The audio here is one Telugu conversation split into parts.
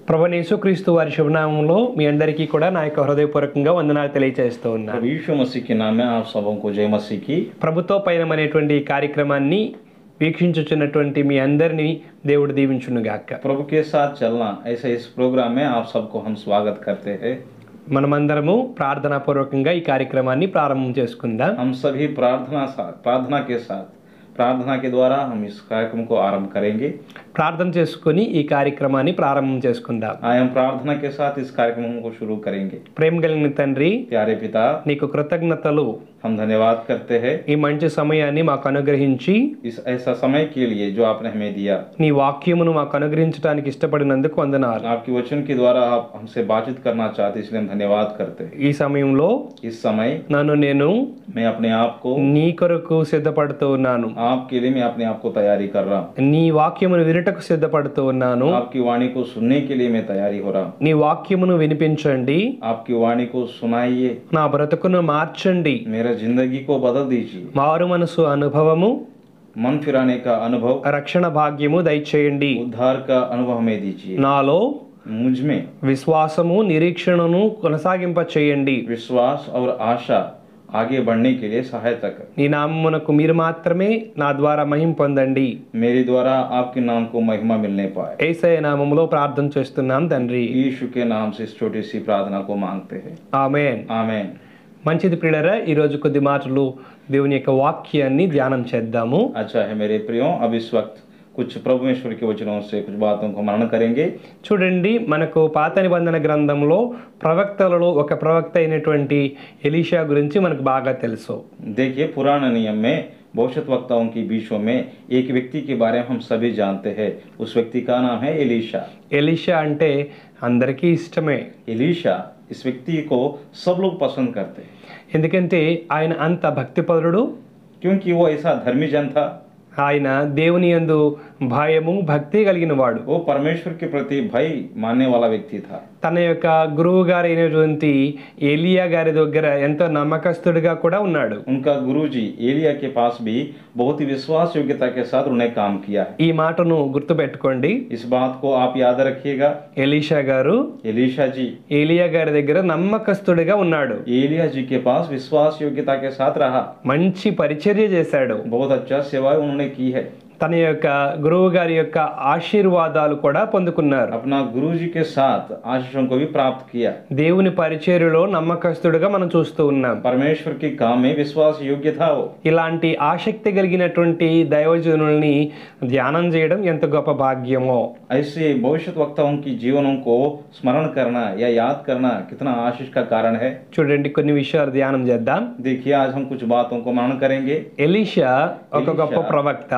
ప్రభువైన యేసుక్రీస్తు వారి శుభనామంలో మీ అందరికీ కూడా నా యొక్క హృదయపూర్వకంగా వందనాలు తెలియజేస్తూ ఉన్నాను. प्रभु यीशु मसीह के नाम में आप सबों को जय मसीह की। ప్రభుతో పయనం అనేటువంటి ఈ కార్యక్రమాన్ని వీక్షించుచున్నటువంటి మీ అందరినీ దేవుడు దీవించునుగాక. प्रभु के साथ चलना ऐसे इस प्रोग्राम में आप सबको हम स्वागत करते हैं। మనమందరము ప్రార్థనాపూర్వకంగా ఈ కార్యక్రమాన్ని ప్రారంభం చేసుకుందాం. हम सभी प्रार्थना के द्वारा हम इस कार्यक्रम को आरंभ करेंगे। ప్రార్థన చేసుకుని ఈ కార్యక్రమాన్ని ప్రారంభం చేసుకుందాం. आए हम प्रार्थना के साथ इस कार्यक्रम को शुरू करेंगे। ప్రేమ కలిగిన తండ్రి, प्यारे पिता, నీకు కృతజ్ఞతలు. हम धन्यवाद करते हैं ఈ మంచి సమయాన్ని మాకు అనుగ్రహించి इस ऐसा समय के लिए जो आपने हमें दिया। నీ వాక్యమును మాకు అనుగ్రహించడానికి ఇష్టపడినందుకు వందనాలు. आपकी वचन के द्वारा आप हमसे बातचीत करना चाहते, इसलिए हम धन्यवाद करते हैं। ఈ సమయంలో इस समय నన్ను నేను मैं अपने आप को నీ కొరకు సిద్ధపడుతూ ఉన్నాను. आपके लिए मैं अपने आप को तैयारी कर रहा हूँ। నీ వాక్యమును వినుటకు సిద్ధపడుతూ ఉన్నాను. आपकी वाणी को सुनने के लिए मैं तैयारी हो रहा हूँ। నీ వాక్యమును వినిపించండి. आपकी वाणी को सुनाइए, నా బ్రతుకును మార్చండి. मेरा जिंदगी को बदल दीजिए। మారు మనసు అనుభవము, मन फिराने का अनुभव, రక్షణ భాగ్యము దయచేయండి. उद्धार का अनुभव हमें दीजिए। నాలో मुझ में విశ్వాసము, నిరీక్షణను కొనసాగింప చేయండి. विश्वास और आशा आगे बढ़ने के लिए सहायता कर। నీ నామమునకు మీరు మాత్రమే నా ద్వారా మహిమ పొందండి. मेरे द्वारा आपके नाम को महिमा मिलने पाए। యేసయ్య నామములో ప్రార్థన చేస్తున్నాం తండ్రి. यीशु के नाम से इस छोटी सी प्रार्थना को मांगते हैं, ఆమేన్. आमेन। మంచిది ప్రియులారా, ఈరోజు కొద్ది మాటలు దేవుని యొక్క వాక్యాన్ని ధ్యానం చేద్దాము. अच्छा है मेरे प्रियों, अब इस वक्त कुछ परमेश्वर के वचनों से कुछ बातों को मनन करेंगे। చూడండి, మనకు పాత నిబంధన గ్రంథంలో ప్రవక్తలలో ఒక ప్రవక్త అయినటువంటి ఎలీషా గురించి మనకు బాగా తెలుసు. देखिए, पुराने नियम में भविष्यद्वक्ताओं के बीचों में एक व्यक्ति के बारे में हम सभी जानते हैं। उस व्यक्ति का नाम है एलीशा। ఎలీషా అంటే అందరికీ ఇష్టమే. एलीशा, इस व्यक्ति को सब लोग पसंद करते हैं, ఎందుకంటే ఆయన అంత భక్తిపరుడు. क्योंकि वो ऐसा धर्मी जन था। ఆయన దేవుని యందు భయము, భక్తి కలిగిన వాడు. वो परमेश्वर के प्रति भय मानने वाला व्यक्ति था। తన యొక్క గురువు గారైనటువంటి ఏలియా గారి దగ్గర ఎంతో నమ్మకస్తుడిగా కూడా ఉన్నాడు. उनका गुरुजी एलिया के पास भी बहुत ही विश्वास योग्यता के साथ उन्हें काम किया है। ఈ మాటను గుర్తుపెట్టుకోండి. इस बात को आप याद रखिएगा। ఎలీషా గారు एलीशा जी ఏలియా గారి దగ్గర నమ్మకస్తుడిగా ఉన్నాడు. एलिया जी के पास विश्वास योग्यता के साथ रहा। మంచి పరిచర్య చేశాడు. बहुत अच्छा सेवा उन्होंने की है। తన యొక్క గురువు గారి యొక్క ఆశీర్వాదాలు కూడా పొందుకున్నారు. अपना गुरुजी के साथ आशीषों को भी प्राप्त किया। దేవుని పరిచర్యలో నమ్మకస్తుడిగా మనం చూస్తూ ఉన్నాం. परमेश्वर के काम में विश्वास योग्य था वो। ఇలాంటి ఆసక్తి కలిగినటువంటి దైవజనుల్ని ధ్యానం చేయడం ఎంత గొప్ప భాగ్యమో. ऐसे भविष्यद्वक्ताओं की जीवनों को स्मरण करना या याद करना कितना आशीष का कारण है। చూడండి, కొన్ని విషయాలు ధ్యానం చేద్దాం. देखिए, आज हम कुछ बातों को मनन करेंगे। ఎలీషా ఒక గొప్ప ప్రవక్త.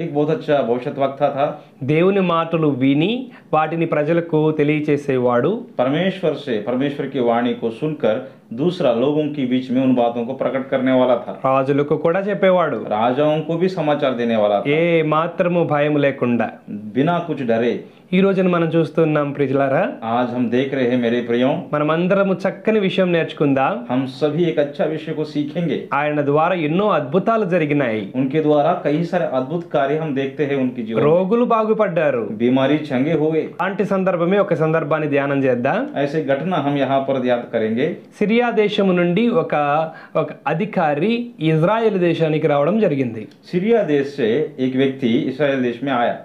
एक बहुत अच्छा भविष्यद्वक्ता था। దేవుని మాటలు విని వాటిని ప్రజలకు తెలియచేసేవాడు. परमेश्वर की वाणी को सुनकर दूसरा लोगों के बीच में उन बातों को प्रकट करने वाला था। రాజులకు కూడా చెప్పేవాడు. राजाओं को भी समाचार देने वाला था, ఏ మాత్రము భయం లేకుండా. बिना कुछ डरे। ఈ రోజున మనం చూస్తున్నాం ప్రియులారా, आज हम देख रहे हैं मेरे प्रियों, మనమందరము చక్కని విషయం నేర్చుకుందాం. हम सभी एक अच्छा विषय को सीखेंगे। ఆయన ద్వారా ఎన్నో అద్భుతాలు జరిగినాయి. उनके द्वारा कई सारे अद्भुत कार्य हम देखते हैं उनकी जीवन में। రోగులు బాగుపడ్డారు. बीमारी चंगे हुए। అలాంటి సందర్భమే ఒక సందర్భాన్ని ధ్యానం చేద్దాం. ऐसे घटना हम यहाँ पर याद करेंगे। సిరియా దేశము నుండి ఒక అధికారి ఇజ్రాయెల్ దేశానికి రావడం జరిగింది. सीरिया देश से एक व्यक्ति इस्राएल देश में आया।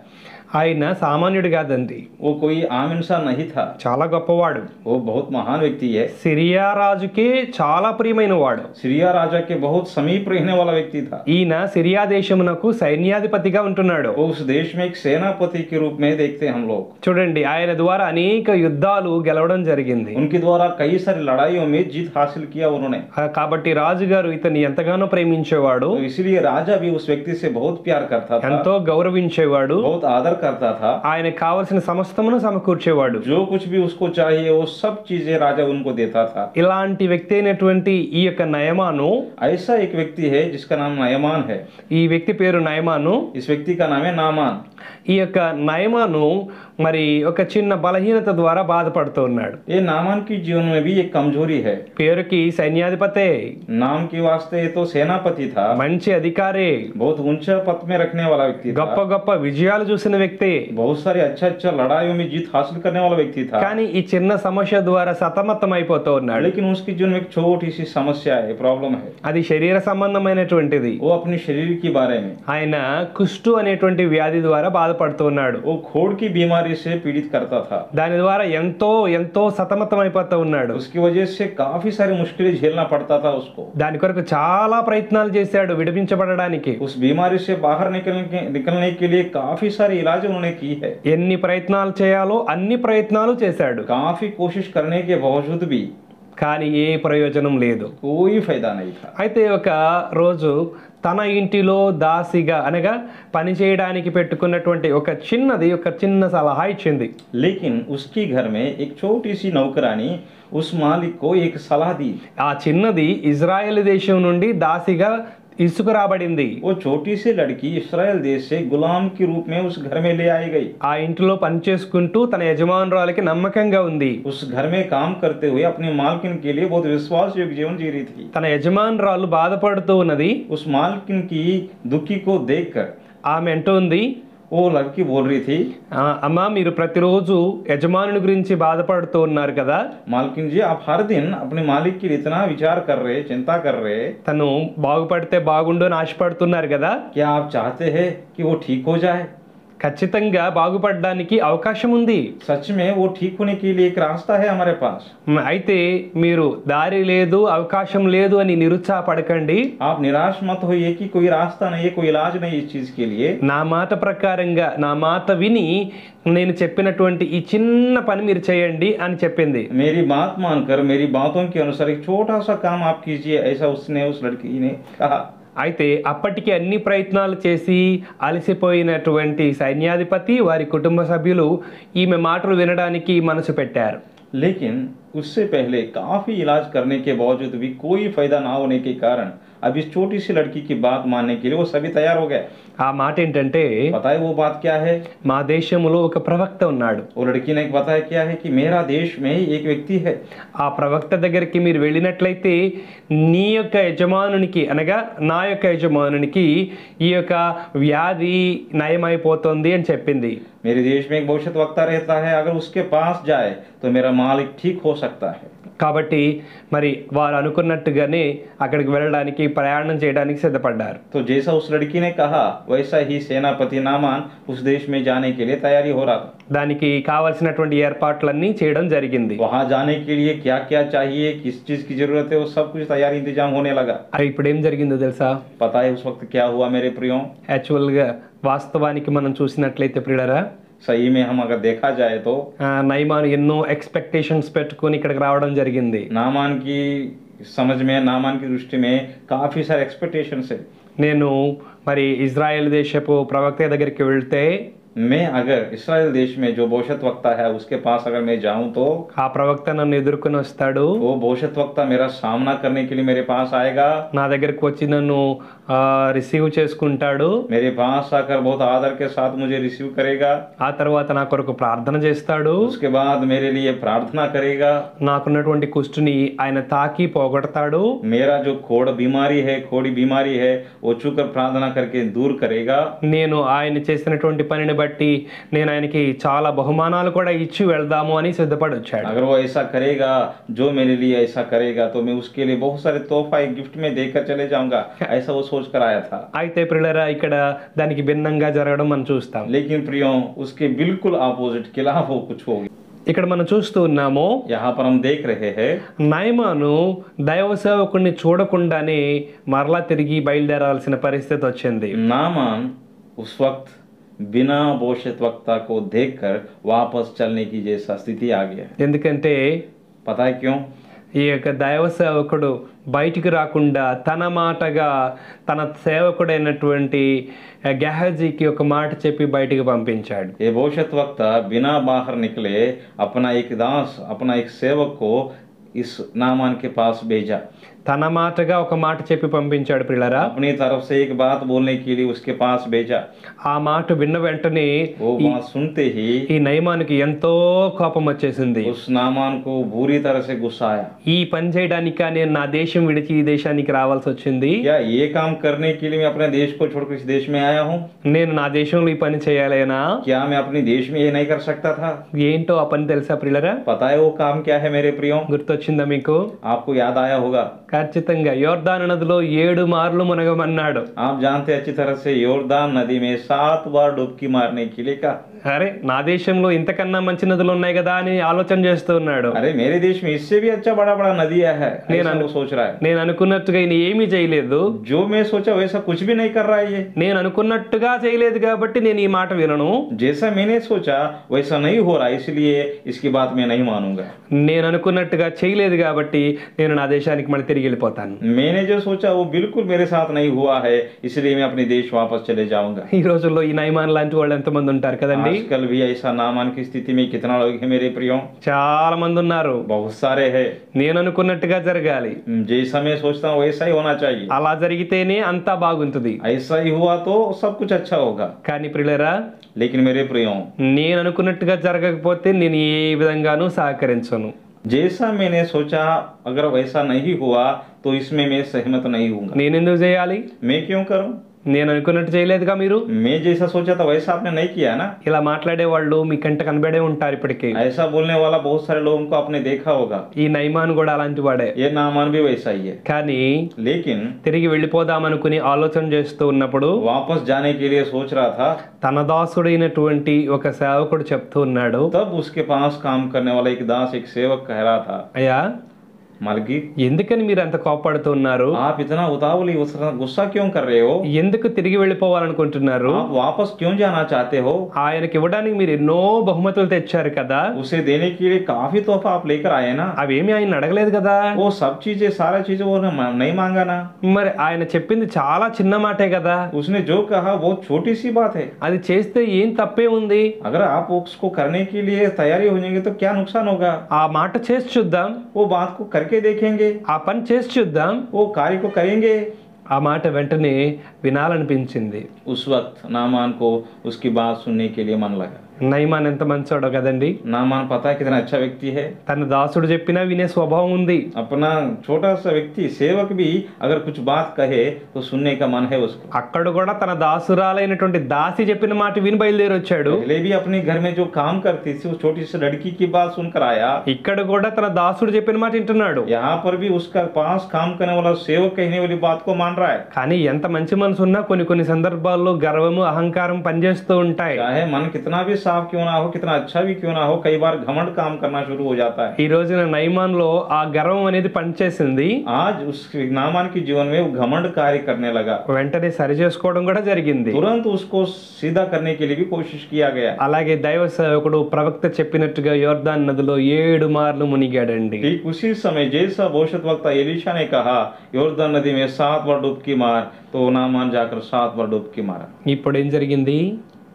ఆయన సామాన్యుడు కాదండి, वो कोई आम इंसान नहीं था, చాలా గొప్పవాడు. वो बहुत महान व्यक्ति है। సిరియా రాజుకే చాలా ప్రియమైన వాడు. सीरिया राजा के बहुत समीप रहने वाला व्यक्ति था। ఈయన సిరియా దేశమునకు సైన్యాధిపతిగా ఉంటున్నాడు. वो उस देश में एक सेनापति के रूप में देखते हैं हम लोग। చూడండి, ఆయన ద్వారా అనేక యుద్ధాలు గెలవడం జరిగింది. उनके द्वारा कई सारी लड़ाइयों में जीत हासिल किया उन्होंने। కాబట్టి రాజుగారు ఇతన్ని ఎంతగానో ప్రేమించేవాడు, तो इसलिए राजा भी उस व्यक्ति से बहुत प्यार करता था, ఎంతో గౌరవించేవాడు. बहुत आदर करता था। ఆయనకు కావలసిన సమస్తమును సమకూర్చేవాడు. जो कुछ भी उसको चाहिए वो सब चीजें राजा उनको देता था। ఇలాంటి వ్యక్తి అయినటువంటి ఈ యొక్క నయమాను, ऐसा एक व्यक्ति है जिसका नाम नयमान है। ఈ వ్యక్తి పేరు నయమాను. इस व्यक्ति का नाम है नामान। ఈ యొక్క నయమాను మరి ఒక చిన్న బలహీనత ద్వారా బాధపడుతూ ఉన్నాడు. ये नामान की जीवन में भी एक कमजोरी है। పేరుకి సైన్యాధిపతే, नाम के वास्ते ये तो सेनापति था, మంచి అధికారి, बहुत ऊंचा पद में रखने वाला व्यक्ति గొప్ప था, గొప్ప విజయాలు చూసిన వ్యక్తి. बहुत सारे अच्छा लड़ाइयों में जीत हासिल करने वाला व्यक्ति था। కానీ ఈ చిన్న సమస్య ద్వారా సతమతం అయిపోతూ ఉన్నాడు. लेकिन उसके जीवन में एक छोटी सी समस्या है, प्रॉब्लम है। అది శరీర సంబంధమైనటువంటిది. वो अपने शरीर के बारे में, ఆయన కుష్టు అనేటువంటి వ్యాధి ద్వారా బాధపడుతూ ఉన్నాడు. वो खोड़ की बीमारी से पीड़ित करता था। దాని ద్వారా ఎంతో ఎంతో సతమతం అయిపోతూ ఉన్నాడు. उसकी वजह से काफी सारी मुश्किलें झेलना पड़ता था उसको। దాని కొరకు చాలా ప్రయత్నాలు చేశాడు విడిపించబడడానికి. उस बीमारी से बाहर निकलने के लिए काफी सारे इलाज उन्होंने की है। ఎన్ని ప్రయత్నాలు చేయాలో అన్ని ప్రయత్నాలు చేశాడు. काफी कोशिश करने के बावजूद भी కానీ ఏ ప్రయోజనం లేదు. कोई फायदा नहीं था। అయితే ఒక రోజు తన ఇంటిలో దాసిగా అనగా పని చేయడానికి పెట్టుకున్నటువంటి ఒక చిన్న సలహా ఇచ్చింది. लेकिन उसके घर में एक छोटी सी नौकरानी उस मालिक को एक सलाह दी। ఆ చిన్నది ఇజ్రాయెల్ దేశం నుండి దాసిగా ఇసుకురాబడింది. वो छोटी सी लड़की इस्राएल देश से गुलाम के रूप में उस घर में ले आई गई। ఆ ఇంటిలో పని చేసుకుంటూ తన యజమానురాలకి నమ్మకంగా ఉంది. उस घर में काम करते हुए अपने मालकिन के लिए बहुत विश्वास योग्य जीवन जी रही थी। తన యజమానురాలు బాధపడుతూ ఉన్నది. उस मालकिन की दुखी को देखकर ఆమె అంటోంది, वो लड़की बोल रही थी, అమ్మా మీరు ప్రతిరోజు యజమానుని గురించి బాధపడుతూ ఉన్నారు కదా, मालकिन जी आप हर दिन अपने मालिक के लिए इतना विचार कर रहे, चिंता कर रहे, తను బాగుపడితే బాగుండు అని ఆశపడుతున్నారు కదా, क्या आप चाहते हैं कि वो ठीक हो जाए? ఖచ్చితంగా బాగుపడడానికి అవకాశం ఉంది. सच में वो ठीक होने के लिए एक रास्ता है हमारे पास। అయితే మీరు దారి లేదు అవకాశం లేదు అని నిరుత్సాహపడకండి. आप निराश मत होइए कि कोई रास्ता नहीं है, कोई इलाज नहीं इस चीज के लिए। నా మాట ప్రకారంగా నా మాట విని నేను చెప్పినటువంటి ఈ చిన్న పని మీరు చేయండి అని చెప్పింది. मेरी बात मानकर मेरी बातों के अनुसार एक छोटा सा काम आप कीजिए, ऐसा उसने उस लड़की ने कहा। అయితే అప్పటికి అన్ని ప్రయత్నాలు చేసి అలసిపోయినటువంటి సైన్యాధిపతి వారి కుటుంబ సభ్యులు ఈమె మాటలు వినడానికి మనసు పెట్టారు. लेकिन उससे पहले काफी इलाज करने के बावजूद भी कोई फायदा ना होने के कारण अब इस छोटी सी लड़की की बात मानने के लिए वो सभी तैयार हो गए। ఆ మాట ఏంటంటే, पता है वो बात क्या है? మా దేశంలో ఒక ప్రవక్త ఉన్నాడు. वो लड़की ने बताया क्या है कि मेरा देश में एक व्यक्ति है। ఆ ప్రవక్త దగ్గరికి మీరు వెళ్ళినట్లయితే నీ యొక్క యజమానునికి అనగా నా యొక్క యజమానునికి ఈ యొక్క వ్యాధి నయమైపోతుంది అని చెప్పింది. मेरे देश में एक भविष्यद्वक्ता रहता है, अगर उसके पास जाए तो मेरा मालिक ठीक हो सकता है। కాబట్టి మరి వారు అనుకున్నట్టుగానే అక్కడికి వెళ్ళడానికి ప్రయాణం చేయడానికి సిద్ధపడ్డారు. तो जैसा उस लड़की ने कहा वैसा ही सेनापति नामान उस देश में जाने के लिए तैयारी हो रहा था। దానికి కావలసినటువంటి ఏర్పాట్లన్నీ చేయడం జరిగింది. वहां जाने के लिए क्या क्या चाहिए, किस चीज की जरूरत है, वो सब कुछ तैयारी इंतजाम होने लगा। ఇప్పుడు ఏం జరిగిందో తెలుసా? पता है उस वक्त क्या हुआ मेरे प्रियो? యాక్చువల్గా వాస్తవానికి మనం చూసినట్లయితే ప్రియులరా, सही में हम अगर देखा जाए तो నయమాను ఎన్నో ఎక్స్పెక్టేషన్స్ పెట్టుకొని ఇక్కడికి రావడం జరిగింది. नामान की समझ में, नामान की दृष्टि में काफी सारे एक्सपेक्टेशंस है। నేను మరి ఇజ్రాయెల్ దేశపు ప్రవక్త దగ్గరికి వెళ్తే मैं अगर इस्राएल देश में जो भविष्यद्वक्ता है उसके पास अगर मैं जाऊं तो ఆ ప్రవక్త నన్ను ఎదుర్కొని వస్తాడు. वो भविष्यद्वक्ता मेरा सामना करने के लिए मेरे पास आएगा, నా దగ్గరికి వచ్చి నన్ను రిసీవ్ చేసుకుంటాడు. मेरे पास आकर बहुत आदर के साथ मुझे रिसीव करेगा, ఆ తర్వాత నా కొరకు ప్రార్థన చేస్తాడు. उसके बाद मेरे लिए प्रार्थना करेगा, నాకున్నటువంటి కుష్టుని ఆయన తాకి పోగొడతాడు. मेरा जो खोड़ी बीमारी है वो छूकर प्रार्थना करके दूर करेगा। నేను ఆయన చేసినటువంటి పనిని బట్టి నేను ఆయనకి చాలా బహుమానాలు కూడా ఇచ్చి వెళ్దాము అని సిద్ధపడి వచ్చాడు. अगर वो ऐसा करेगा, जो मेरे लिए ऐसा करेगा, तो मैं उसके लिए बहुत सारे तोहफा एक गिफ्ट में देकर चले जाऊंगा, ऐसा वो सोच कर आया था। అయితే ప్రియులారా, ఇక్కడ దానికి భిన్నంగా జరగడం మనం చూస్తాం. लेकिन प्रियो उसके बिल्कुल अपोजिट खिलाफ वो कुछ हो गया। ఇక్కడ మనం చూస్తూ ఉన్నాము, यहाँ पर हम देख रहे हैं నయమాను దైవ సేవకుడిని చూడకుండానే మరలా తిరిగి బయలుదేరాల్సిన పరిస్థితి వచ్చింది. नामान उस वक्त बिना भविष्यद्वक्ता को देखकर वापस चलने की जैसा स्थिति आ गया। ఎందుకంటే पता है क्यों? ఈ యొక్క దైవ సేవకుడు బయటికి రాకుండా తన మాటగా తన సేవకుడైనటువంటి గెహజీకి ఒక మాట చెప్పి బయటికి పంపించాడు. ये भविष्यद्वक्ता बिना बाहर निकले अपना एक दास, अपना एक सेवक को इस नामान के पास भेजा। తన మాటగా ఒక మాట చెప్పి పంపించాడు ప్రియులారా. अपनी तरफ से एक बात बोलने के लिए उसके पास भेजा। ఆ మాట విన్న వెంటనే वो बात सुनते ही ఈ నయమానికి ఎంతో కోపం వచ్చేసింది. उस नामान को बुरी तरह से गुस्सा आया। ఈ పని చేయడానికి నేను నా దేశం విడిచి ఈ దేశానికి రావాల్సి వచ్చింది. क्या ये काम करने के लिए मैं अपने देश को छोड़कर इस देश में आया हूँ? నేను నా దేశంలో ఈ పని చేయాలేనా? क्या मैं अपने देश में ये नहीं कर सकता था? ఏంటో ఆ పని తెలుసా ప్రియులారా? पता है वो काम क्या है मेरे प्रियो? గుర్తొచ్చిందా మీకు? आपको याद आया होगा। ఖచ్చితంగా యోర్దాను నదిలో 7 మార్లు మునగమన్నాడు. आप जानते हैं अच्छी तरह से योरदान नदी में 7 बार डुबकी मारने के लिए कहा। అరే నా దేశంలో ఇంతకన్నా మంచి నదులు ఉన్నాయి కదా అని ఆలోచన చేస్తూ ఉన్నాడు. अरे मेरे देश में इससे भी अच्छा बड़ा बड़ा नदियां है, ऐसा वो सोच रहा है। నేను అనుకున్నట్టుగా ఈయన ఏమీ చేయలేదు. जो मैं सोचा वैसा कुछ भी नहीं कर रहा है ये। నేను అనుకున్నట్టుగా చేయలేదు కాబట్టి నేను ఈ మాట వినను. जैसा मैंने सोचा वैसा नहीं हो रहा, इसलिए इसकी बात मैं नहीं मानूंगा। నేను అనుకున్నట్టుగా చేయలేదు కాబట్టి నేను నా దేశానికి మళ్ళీ తిరిగి వెళ్ళిపోతాను. मैंने जो सोचा वो बिल्कुल मेरे साथ नहीं हुआ है, इसलिए मैं अपने देश वापस चले जाऊंगा। ఈ రోజుల్లో ఈ నయమాన్ లాంటి వాళ్ళు ఎంతమంది ఉంటారు కదండి. आजकल भी ऐसा नामान की स्थिति में कितना लोग हैं मेरे प्रियो? చాలా మంది ఉన్నారు. बहुत सारे हैं। నేను అనుకున్నట్టుగా జరగాలి, जैसा मैं सोचता हूँ वैसा ही होना चाहिए, అలా జరిగితేనే అంతా బాగుంటుంది. ऐसा ही हुआ तो सब कुछ अच्छा होगा। కానీ ప్రియులారా, लेकिन मेरे प्रियो, నేను అనుకున్నట్టుగా జరగకపోతే నేను ఏ విధంగానూ సహకరించను. जैसा मैंने सोचा अगर वैसा नहीं हुआ तो इसमें मैं सहमत नहीं हूँ। నేను ఎందుకు చేయాలి? मैं क्यों करूं? నేను అనుకున్నట్టు చేయలేదుగా మీరు. मैं जैसा सोचा था वैसा आपने नहीं किया ना। ఇలా మాట్లాడే వాళ్ళు మీ కంట కనబడే ఉంటారు ఇప్పటికే. ऐसा बोलने वाला बहुत सारे लोगों को आपने देखा होगा। ఈ నయమాన్ కూడా అలాంటి వాడే. ये नामान भी वैसा ही है। కానీ लेकिन తిరిగి వెళ్ళిపోదామనుకుని ఆలోచన చేస్తూ ఉన్నప్పుడు वापस जाने के लिए सोच रहा था, తన దాసుడైనటువంటి ఒక సేవకుడు చెప్తూ ఉన్నాడు, तब उसके पास काम करने वाला एक दास एक सेवक कह रहा था, అయ్యా मालकी ఎందుకని మీరు అంత కోపడుతున్నారు? आप इतना उतावली गुस्सा क्यों कर रहे हो? ఎందుకు తిరిగి వెళ్ళిపోవాలనుకుంటున్నారు? आप वापस क्यों जाना चाहते हो? ఆయనకి ఇవ్వడానికి మీరు ఎన్నో బహుమతులు తెచ్చారు కదా. उसे देने के लिए काफी तोहफा आप लेकर आए ना। అవేమి ఆయన అడగలేదు కదా. वो सब चीजें सारा चीजें वो नहीं मांगा ना। మరి ఆయన చెప్పింది చాలా చిన్న మాటే కదా. उसने जो कहा वो छोटी सी बात है। అది చేస్తే ఏం తప్పే ఉంది? अगर आप उसको करने के लिए तैयारी हो जाएंगे तो क्या नुकसान होगा? ఆ మాట చేసి చూద్దాం, वो बात को करके देखेंगे, ఆ పని చేసి చూద్దాం. वो कार्य को करेंगे। ఆ మాట వెంటనే వినాలనిపించింది. उस वक्त नामान को उसकी बात सुनने के लिए मन लगा। నయమాన్ ఎంత మంచోడో కదండి. नामान पता है कितना अच्छा व्यक्ति है। తన దాసుడు చెప్పినా వినే స్వభావం ఉంది. अपना छोटा सा व्यक्ति सेवक भी अगर कुछ बात कहे तो सुनने का मन है उसको। అక్కడ కూడా తన దాసురాలైనటువంటి దాసి చెప్పిన మాట విని బయలుదేరి వచ్చాడు. पहले भी अपने घर में जो काम करती थी उस छोटी सी लड़की की बात सुनकर आया। ఇక్కడ కూడా తన దాసుడు చెప్పిన మాట వింటున్నాడు. यहाँ पर भी उसका पास काम करने वाला सेवक कहने वाली बात को मान रहा है। కానీ ఎంత మంచి మనసు ఉన్నా కొన్ని కొన్ని సందర్భాల్లో గర్వము అహంకారం పనిచేస్తూ ఉంటాయి. चाहे मन कितना भी साफ क्यों ना हो, कितना अच्छा भी क्यों ना हो, कई बार घमंड काम करना शुरू हो जाता है। ఈ రోజున నయమాన్ లో ఆ గర్వం అనేది పనిచేసింది. आज उस नामान के जीवन में वो घमंड कार्य करने लगा। వెంటనే సరి చేసుకోవడం కూడా జరిగింది. तुरंत उसको सीधा करने के लिए भी कोशिश किया गया। అలాగే దైవ సేవకుడు ప్రవక్త చెప్పినట్టుగా యోర్దాన్ నదిలో 7 మార్లు మునిగాడండి. ठीक उसी समय जैसा भविष्यद्वक्ता एलीशा ने कहा योर्दन नदी में 7 बार डुबकी मार, तो नामान जाकर 7 बार डुबकी मारा। ఇప్పుడు ఏం జరిగింది?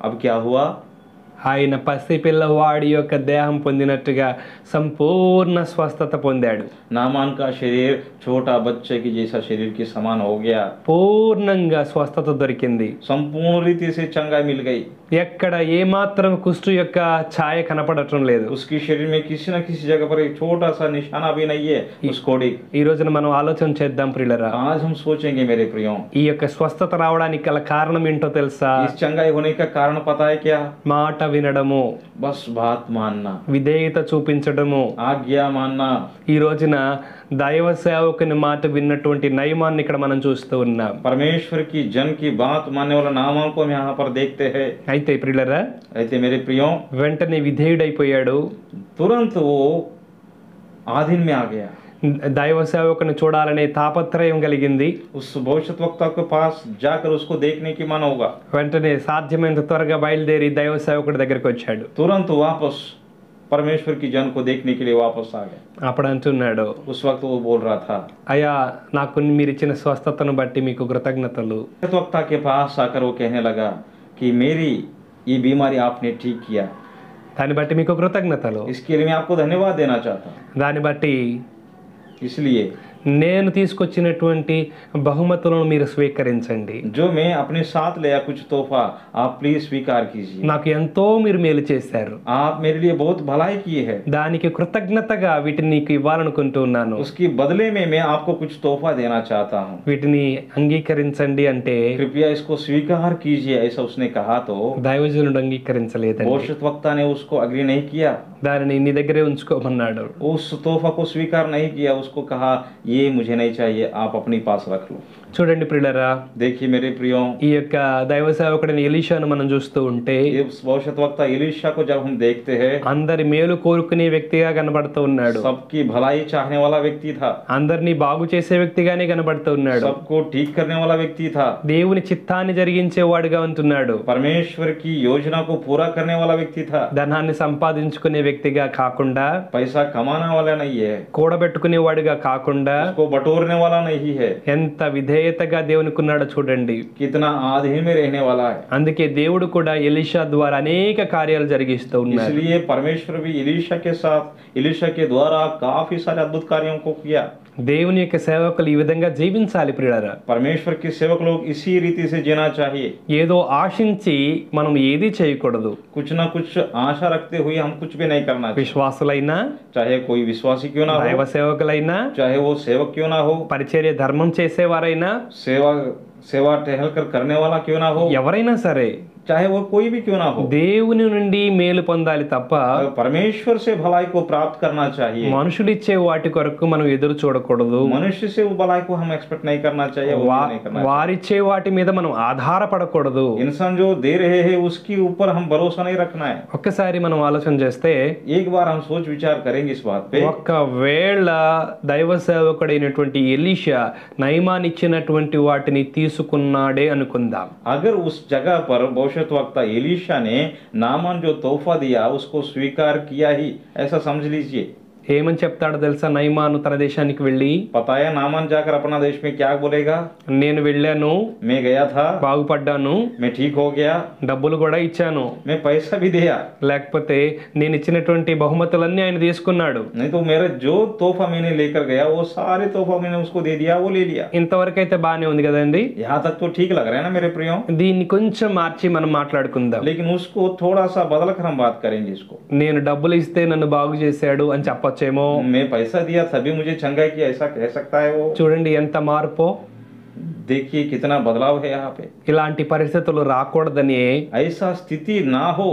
अब क्या हुआ? ఆయన పసిపిల్లవాడి యొక్క దేహం పొందినట్టుగా సంపూర్ణ స్వస్థత పొందాడు. नामान का शरीर छोटा बच्चे की जैसा शरीर के समान हो गया। పూర్ణంగా స్వస్థత దొరికింది. संपूर्ण रीति से चंगाई मिल गई। ఎక్కడ ఏ మాత్రం కుష్టు యొక్క ఛాయ కనపడటం లేదు. उसके शरीर में किसी न किसी जगह पर एक छोटा सा निशाना भी नहीं है उस कोड़ी। ఈ రోజున మనం ఆలోచన చేద్దాం ప్రియులరా. आज हम सोचेंगे मेरे प्रियो, ఈ యొక్క స్వస్థత రావడానికి గల కారణం ఏంటో తెలుసా? इस चंगाई होने का कारण पता है क्या? మాట వినడము, बस बात मानना, విధేయత చూపించడము. आज्ञा मानना। ఈ రోజున దైవ సేవకుని మాట విన్నటువంటి నయమాన్ని ఇక్కడ మనం చూస్తూ ఉన్నాం. परमेश्वर की जन की बात मानने वाला नामान को हम यहाँ पर देखते हैं। అయితే ప్రియులరా, ऐसे मेरे प्रियो వెంటనే విధేయుడైపోయాడు. तुरंत वो आधीन में आ गया। దైవ సేవకుని చూడాలనే తాపత్రయం కలిగింది. उस भविष्यद्वक्ता के पास जाकर उसको देखने की मन होगा। వెంటనే సాధ్యమైనంత త్వరగా బయలుదేరి దైవ సేవకుడి దగ్గరికి వచ్చాడు. तुरंत वापस परमेश्वर की जन को देखने के लिए वापस आ गया। అప్పుడు అంటున్నాడు, उस वक्त वो बोल रहा था, అయ్యా నాకు మీరు ఇచ్చిన స్వస్థతను బట్టి మీకు కృతజ్ఞతలు. भविष्यद्वक्ता के पास आकर वो कहने लगा कि मेरी ये बीमारी आपने ठीक किया, దాన్ని బట్టి మీకు కృతజ్ఞతలు. इसके लिए मैं आपको धन्यवाद देना चाहता हूँ। దాన్ని బట్టి इसलिए నేను తీసుకొచ్చినటువంటి బహుమతులను మీరు స్వీకరించండి. जो मैं अपने साथ लाया कुछ तोहफा आप प्लीज स्वीकार कीजिए। నాకు ఎంతో మీరు మేలు చేశారు, आप मेरे लिए बहुत भलाई की है, దానికి కృతజ్ఞతగా వీటిని నీకు ఇవ్వాలనుకుంటున్నాను. उसकी बदले में मैं आपको कुछ तोहफा देना चाहता हूँ, వీటిని అంగీకరించండి అంటే कृपया इसको स्वीकार कीजिए, ऐसा उसने कहा तो దైవజనుడు అంగీకరించలేదండి. भविष्यद्वक्ता ने उसको अग्री नहीं किया, దానిని నీ దగ్గరే ఉంచుకోమన్నాడు. उस तोहफा को स्वीकार नहीं किया, उसको कहा ये मुझे नहीं चाहिए, आप अपने पास रख लो। చూడండి ప్రియులారా, देखिए मेरे प्रियो, ఈ యొక్క దైవ సేవకుడిని ఎలీషాను మనం చూస్తూ ఉంటే ये भविष्यद्वक्ता एलीशा को जब हम देखते हैं, అందరి మేలు కోరుకునే వ్యక్తిగా కనబడుతూ ఉన్నాడు. सबकी भलाई चाहने वाला व्यक्ति था, అందరినీ బాగు చేసే వ్యక్తిగానే కనబడుతూ ఉన్నాడు. सबको ठीक करने वाला व्यक्ति था, దేవుని చిత్తాన్ని జరిగించేవాడుగా ఉంటున్నాడు. परमेश्वर की योजना को पूरा करने वाला व्यक्ति था, ధనాన్ని సంపాదించుకునే వ్యక్తిగా కాకుండా, पैसा कमाने वाला नहीं है, కూడబెట్టుకునేవాడుగా కాకుండా उसको बटोरने वाला नहीं है, ఎంత విధేయతగా దేవునికి ఉన్నాడో చూడండి. कितना आधीन में रहने वाला है। అందుకే దేవుడు కూడా ఎలీషా ద్వారా అనేక కార్యాలు జరిగిస్తూ ఉన్నారు. इसलिए परमेश्वर भी एलीशा के द्वारा काफी सारे अद्भुत कार्यों को किया। దేవుని యొక్క సేవకులు ఈ విధంగా జీవించాలి ప్రియులారా. परमेश्वर के सेवक लोग इसी रीति से जीना चाहिए, ఏదో ఆశించి మనం ఏది చేయకూడదు. कुछ ना कुछ आशा रखते हुए हम कुछ भी नहीं करना चाहिए, విశ్వాసులైనా, चाहे कोई विश्वासी क्यों ना దైవ हो, సేవకులైనా, चाहे वो सेवक क्यों ना हो, పరిచర్య ధర్మం చేసేవారైనా, सेवा टहल कर करने वाला क्यों ना हो, ఎవరైనా సరే चाहे वो कोई भी क्यों ना हो, దేవుని నుండి మేలు పొందాలి తప్ప परमेश्वर से भलाई को प्राप्त करना चाहिए। మనుషులు ఇచ్చే వాటి కొరకు మనం ఎదురు చూడకూడదు. मनुष्य से वो भलाई को हम एक्सपेक्ट नहीं करना चाहिए, वो नहीं करना चाहिए। వారిచ్చే వాటి మీద మనం ఆధారపడకూడదు. इंसान जो दे रहे हैं उसके ऊपर हम भरोसा नहीं रखना है। ఒక్కసారి మనం ఆలోచన చేస్తే, एक बार हम सोच विचार करेंगे इस बात पे, ఒకవేళ దైవ సేవకుడైనటువంటి ఎలీషా నయమాన్ ఇచ్చినటువంటి వాటిని తీసుకున్నాడే అనుకుందాం. अगर उस जगह पर भविष्यद्वक्ता एलीशा ने नामान जो तोहफा दिया उसको स्वीकार किया ही, ऐसा समझ लीजिए। ఏమని చెప్తాడో తెలుసా? నయమాను తన దేశానికి వెళ్ళి, पता है नामान जाकर अपना देश में क्या बोलेगा? నేను వెళ్ళాను, मैं गया था, బాగుపడ్డాను, मैं ठीक हो गया, డబ్బులు కూడా ఇచ్చాను, मैं पैसा भी दिया, లేకపోతే నేను ఇచ్చినటువంటి బహుమతులన్నీ ఆయన తీసుకున్నాడు. नहीं तो मेरा जो तोहफा मैंने लेकर गया वो सारे तोहफा मैंने उसको दे दिया, वो ले लिया। ఇంతవరకు అయితే బానే ఉంది కదండి. यहाँ तक तो ठीक लग रहा है ना मेरे प्रियो, దీన్ని కొంచెం మార్చి మనం మాట్లాడుకుందాం. लेकिन उसको थोड़ा सा बदल कर हम बात करेंगे इसको। నేను డబ్బులు ఇస్తే నన్ను బాగు చేశాడు అని చెప్పొచ్చేమో. मैं पैसा दिया तभी मुझे चंगाई किया, ऐसा कह सकता है वो। చూడండి ఎంత మార్పో. देखिए कितना बदलाव है यहाँ पे। ఇలాంటి పరిస్థితులు రాకూడదని, ऐसा स्थिति ना हो,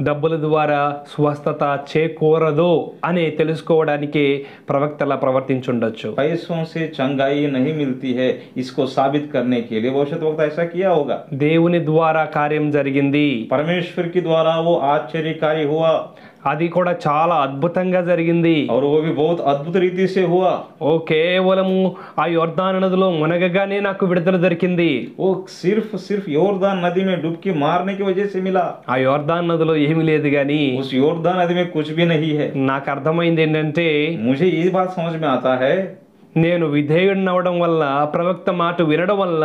డబ్బుల ద్వారా స్వస్థత చేకూరదు అని తెలుసుకోవడానికి ప్రవక్తలా ప్రవర్తించుండొచ్చు. पैसों से चंगाई नहीं मिलती है, इसको साबित करने के लिए भविष्यद्वक्ता ऐसा किया होगा। దేవుని ద్వారా కార్యం జరిగింది, परमेश्वर के द्वारा वो आश्चर्यकारी हुआ, అది కూడా చాలా అద్భుతంగా జరిగింది. और वो भी बहुत अद्भुत रीति से हुआ। ఓ కేవలము ఆ యొర్దాను నదిలో మునగగానే నాకు విడుదల దొరికింది. वो सिर्फ योरदान नदी में डुबकी मारने की वजह से मिला। ఆ యొర్దాను నదిలో ఏమీ లేదు గాని उस योरदान नदी में कुछ भी नहीं है। నాకు అర్థమైంది ఏంటంటే, मुझे ये बात समझ में आता है, నేను విధేయుడిని అవడం వల్ల, ప్రవక్త మాట వినడం వల్ల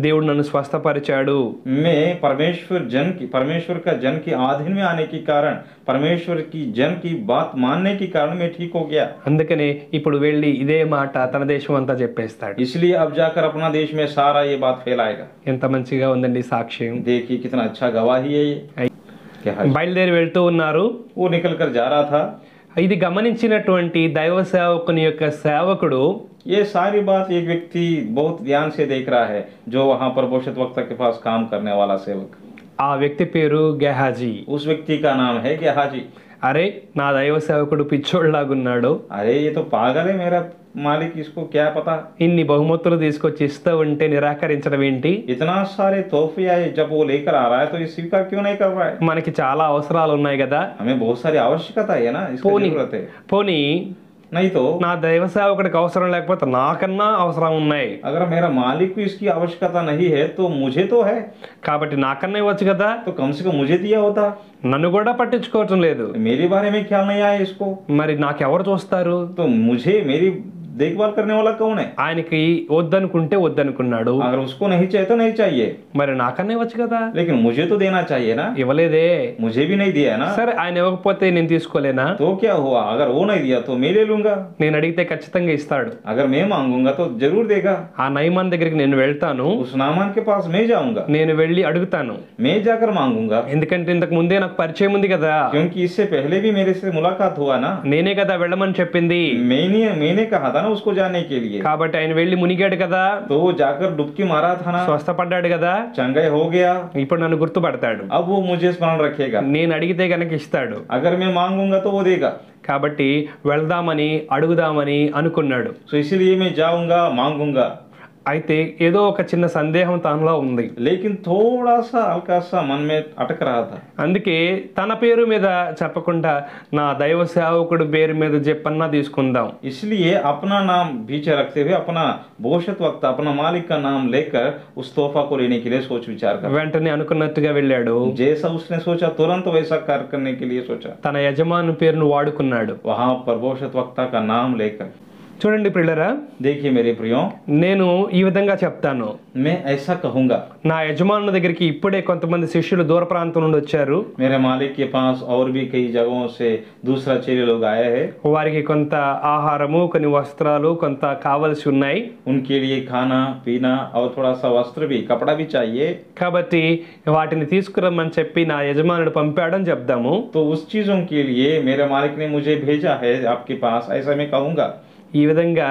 దేవుడు నన్ను స్వస్థపరిచాడు. मैं परमेश्वर का जन के अधीन में आने के कारण, परमेश्वर की जन की बात मानने के कारण मैं ठीक हो गया। అందుకనే ఇప్పుడు వెళ్ళి ఇదే మాట తన దేశం అంతా చెప్పేస్తాడు. इसलिए अब जाकर अपना देश में सारा ये बात फैलाएगा। ఎంత మంచిగా ఉందండి సాక్ష్యం. देखिए कितना अच्छा गवाही है ये। क्या है? బయలుదేరి వెళ్తూ ఉన్నారు. वो निकल कर जा रहा था। ఇది గమనించినటువంటి దైవ సేవకుని యొక్క సేవకుడు ये सारी बात एक व्यक्ति बहुत ध्यान से देख रहा है, जो वहां पर भविष्यद्वक्ता के पास काम करने वाला सेवक। ఆ వ్యక్తి పేరు గెహాజీ. उस व्यक्ति का नाम है गेहाजी। అరే నా దైవ సేవకుడు పిచ్చోళ్ళలాగున్నాడు, अरे ये तो पागल है मेरा मालिक, इसको क्या पता। ఇన్ని బహుమతులు తీసుకొచ్చి ఇస్తూ ఉంటే నిరాకరించడం ఏంటి? इतना सारे तोहफे आए, जब वो लेकर आ रहा है तो ये स्वीकार क्यों नहीं कर रहा है? మనకి చాలా అవసరాలు ఉన్నాయి కదా. हमें बहुत सारी आवश्यकता है ना, इसकी जरूरत है। పోనీ नहीं तो నా దైవ సేవకుడికి అవసరం లేకపోతే నాకన్నా అవసరం ఉన్నాయి, अगर मेरा मालिक को इसकी आवश्यकता नहीं है तो मुझे तो है, కాబట్టి నాకన్నా ఇవ్వచ్చు కదా. तो कम से कम मुझे दिया होता। నన్ను కూడా పట్టించుకోవటం లేదు, मेरे बारे में ख्याल नहीं आया इसको, మరి నాకెవరు చూస్తారు? तो मुझे मेरी देखभाल करने वाला कौन है? ఆయనకి వద్దనుకుంటే వద్దనుకున్నాడు, अगर उसको नहीं चाहिए तो नहीं चाहिए, మరి నాకన్నా ఇవ్వచ్చు కదా, लेकिन मुझे तो देना चाहिए ना, ఇవ్వలేదే. मुझे भी नहीं दिया है ना, సరే ఆయన ఇవ్వకపోతే నేను తీసుకోలేనా? तो क्या हुआ? अगर वो नहीं दिया तो मैं ले लूंगा, నేను అడిగితే ఖచ్చితంగా ఇస్తాడు. अगर मैं मांगूंगा तो जरूर देगा। ఆ నయమాన్ దగ్గరికి నేను వెళ్తాను, उस नामान के पास मैं जाऊंगा, నేను వెళ్ళి అడుగుతాను. मैं जाकर मांगूंगा, ఎందుకంటే ఇంతకు ముందే నాకు పరిచయం ఉంది కదా, क्योंकि इससे पहले भी मेरे से मुलाकात हुआ ना, నేనే కదా వెళ్ళమని చెప్పింది. मैंने कहा था ना उसको जाने के लिए, కాబట్టి ఆయన వెళ్ళి మునిగాడు కదా, तो वो जाकर डुबकी मारा था ना, స్వస్థపడ్డాడు కదా, चंगाई हो गया, ఇప్పుడు నన్ను గుర్తుపడతాడు. अब वो मुझे स्मरण रखेगा, నేను అడిగితే గనక ఇస్తాడు. अगर मैं मांगूंगा तो वो देगा। కాబట్టి వెళ్దామని అడుగుదామని అనుకున్నాడు. तो इसीलिए मैं जाऊंगा, मांगूंगा, అయితే ఏదో ఒక చిన్న సందేహం తనలో ఉంది. लेकिन थोड़ा सा हल्का सा मन में अटक रहा था। అందుకే తన పేరు మీద చెప్పకుండా నా దైవ సేవకుడు పేరు మీద చెప్పన్నా తీసుకుందాం. इसलिए अपना नाम पीछे रखते हुए अपना भविष्यत वक्त अपना मालिक का नाम लेकर उस तोहफा को लेने के लिए सोच विचार कर, వెంటనే అనుకున్నట్టుగా వెళ్ళాడు. जैसा उसने सोचा तुरंत वैसा कार्य करने के लिए सोचा, తన యజమాను పేరును వాడుకున్నాడు. वहां पर भविष्यत वक्ता का नाम लेकर। చూడండి ప్రియులారా, देखिए मेरे प्रियो, నేను ఈ విధంగా చెప్తాను. मैं ऐसा कहूंगा, నా యజమానుల దగ్గరికి ఇప్పుడే కొంతమంది శిష్యులు దూర ప్రాంతం నుండి వచ్చారు. मेरे मालिक के पास और भी कई जगहों से दूसरा चेले लोग आए हैं, వారికి కొంత ఆహారము, కొన్ని వస్త్రాలు కొంత కావలసి ఉన్నాయి. उनके लिए खाना पीना और थोड़ा सा वस्त्र भी, कपड़ा भी चाहिए, కాబట్టి వాటిని తీసుకురమ్మని చెప్పి నా యజమానుడు పంపాడని చెప్దాము. तो उस चीजों के लिए मेरे मालिक ने मुझे भेजा है आपके पास, ऐसा मैं कहूंगा। ఈ విధంగా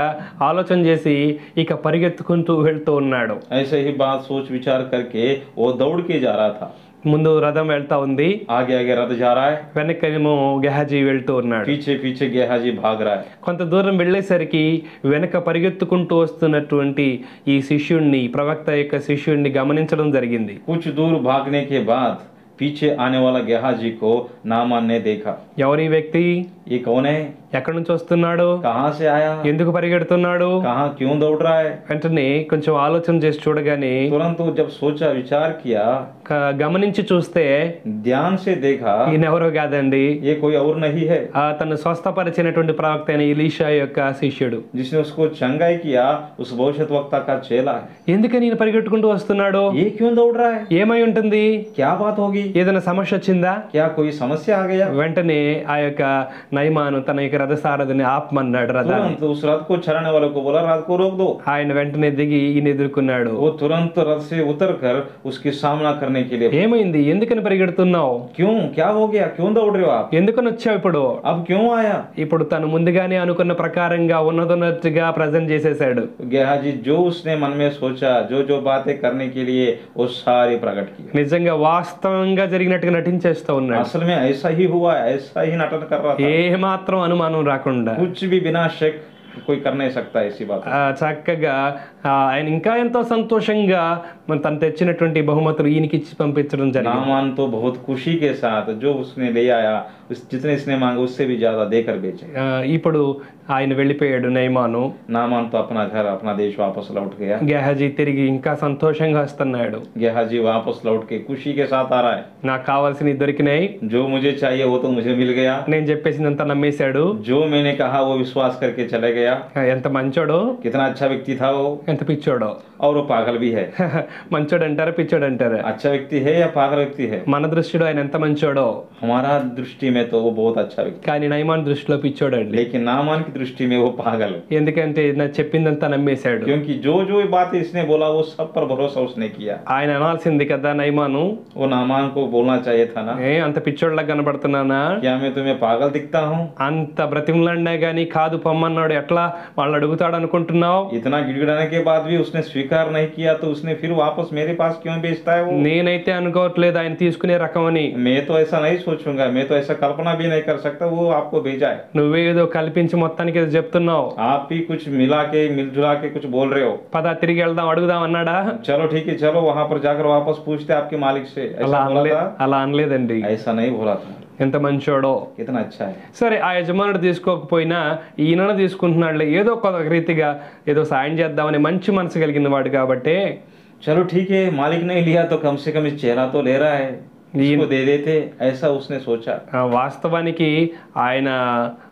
ఆలోచన చేసి ఇక పరిగెత్తుకుంటూ వెళ్తూ ఉన్నాడు. ऐसे ही बात सोच विचार करके वो दौड़ के जा रहा था, ముందు రథం వెళ్తా ఉంది, आगे आगे रथ जा रहा है, వెనకేమో గెహాజీ వెళ్తూ ఉన్నాడు. पीछे पीछे गेहाजी भाग रहा है। కొంత దూరం వెళ్ళేసరికి వెనక పరిగెత్తుకుంటూ వస్తున్నటువంటి ఈ శిష్యుణ్ణి, ప్రవక్త యొక్క శిష్యుణ్ణి గమనించడం జరిగింది. कुछ दूर भागने के बाद पीछे आने वाला गेहाजी को नामान ने देखा। ఎవరి వ్యక్తి, ये कौन है? ఎక్కడి నుంచి వస్తున్నాడు, कहाँ से आया? ఎందుకు పరిగెడుతున్నాడు? कहाँ क्यों दौड़ रहा है? వెంటనే కొంచెం ఆలోచన చేసి చూడగానే, तुरंत वो जब सोचा विचार किया, గమనించి చూస్తే ध्यान से देखा, ఈయనెవరో కాదండి, ये कोई और नहीं है, తను స్వస్థపరిచినటువంటి ప్రవక్త అయిన ఎలీషా యొక్క శిష్యుడు. जिसने उसको चंगाई किया, उस भविष्यत वक्ता का चेला है। ఎందుకని ఈయన పరిగెట్టుకుంటూ వస్తున్నాడు? ये क्यों दौड़ रहा है? ఏమై ఉంటుంది? क्या बात होगी? ఏదైనా సమస్య వచ్చిందా? क्या कोई समस्या आ गया? వెంటనే ఆ యొక్క నయమాను తన యొక్క రథసారథిని ఆపమన్నాడు రథాన్ని. तुरंत उस रथ को चलाने वाले को बोला, रथ को रोक दो। ఆయన వెంటనే దిగి ఈయన ఎదుర్కొన్నాడు. वो तुरंत रथ से उतर कर उसकी सामना करने के लिए, ఏమైంది, ఎందుకని పరిగెడుతున్నావు, क्यों क्या हो गया, क्यों दौड़ रहे हो आप, ఎందుకని వచ్చావు ఇప్పుడు? अब क्यों आया? ఇప్పుడు తను ముందుగానే అనుకున్న ప్రకారంగా ఉన్నదన్నట్టుగా ప్రజెంట్ చేసేసాడు. गेहाजी जो उसने मन में सोचा, जो जो बातें करने के लिए, वो सारी प्रकट की। నిజంగా వాస్తవంగా జరిగినట్టుగా నటించేస్తూ ఉన్నాడు. असल में ऐसा ही हुआ, ऐसा ही नाटक कर रहा था, ఏ మాత్రం అనుమానం రాకుండా कुछ भी बिना शक कोई कर नहीं सकता ऐसी बात। చక్కగా ఆయన ఇంకా ఎంతో సంతోషంగా తను తెచ్చినటువంటి బహుమతులు ఈయనకి ఇచ్చి పంపించడం జరిగింది. नामान तो बहुत खुशी के साथ जो उसने ले आया, जितने इसने मांगा उससे भी ज्यादा देकर बेचे। ఇప్పుడు ఆయన వెళ్ళిపోయాడు నయమాను. नामान तो अपना घर अपना देश वापस लौट गया। గెహాజీ తిరిగి ఇంకా సంతోషంగా వస్తున్నాడు. गेहाजी वापस लौट के खुशी के साथ आ रहा है, నాకు కావాల్సినవి దొరికినాయి, जो मुझे चाहिए वो तो मुझे मिल गया, నేను చెప్పేసినంత నమ్మేశాడు. जो मैंने कहा वो विश्वास करके चले गया। ఎంత మంచోడో, कितना अच्छा व्यक्ति था वो, ఎంత పిచ్చోడో. और वो पागल भी है। మంచోడు అంటారా పిచ్చోడు అంటారా? अच्छा व्यक्ति है या पागल व्यक्ति है? మన దృష్టిలో ఆయన ఎంత మంచోడో, हमारा दृष्टि में तो वो बहुत अच्छा व्यक्ति, కానీ నయమాన్ దృష్టిలో పిచ్చోడండి. लेकिन नामान की दृष्टि में वो पागल है, ఎందుకంటే నాకు చెప్పిందంతా నమ్మేశాడు. क्योंकि जो जो बातें इसने बोला वो सब पर भरोसा उसने किया। ఆయన అనాల్సింది కదా నయమాను, वो नामान को बोलना चाहिए था ना, అంత పిచ్చోళ్ళగా కనబడుతున్నానా, क्या मैं तुम्हें पागल दिखता हूँ? అంత బ్రతిమలాడినా గానీ కాదు పొమ్మన్నాడు, ఎట్లా వాళ్ళు అడుగుతాడు అనుకుంటున్నావు? इतना गिड़गिड़ाने के बाद भी उसने स्वीकार नहीं किया, तो उसने फिर वापस मेरे पास क्यों भेजता है वो? నేనైతే అనుకోవట్లేదు ఆయన తీసుకునే రకం అని. मैं तो ऐसा नहीं सोचूंगा, मैं तो ऐसा कल्पना भी नहीं कर सकता वो आपको भेजा है। నువ్వేదో కల్పించి మొత్తానికి ఏదో చెప్తున్నావు. आप भी कुछ मिला के मिलजुला के कुछ बोल रहे हो। పద తిరిగి వెళ్దాం అడుగుదాం అన్నాడా? चलो ठीक है, चलो वहां पर जाकर वापस पूछते आपके मालिक से, అలా ऐसा बोला था? అలా అనలేదండి. ऐसा नहीं बोला था। ఎంత మంచోడో. कितना अच्छा है। సరే ఆ యజమానుడు తీసుకోకపోయినా ఈయన తీసుకుంటున్నాడులే, ఏదో ఒక రీతిగా ఏదో సాయం చేద్దామని మంచి మనసు కలిగిన వాడు కాబట్టి, चलो ठीक है, मालिक नहीं लिया तो कम से कम इस चेहरा तो ले रहा है, इसको दे देते, ऐसा उसने सोचा। వాస్తవానికి ఆయన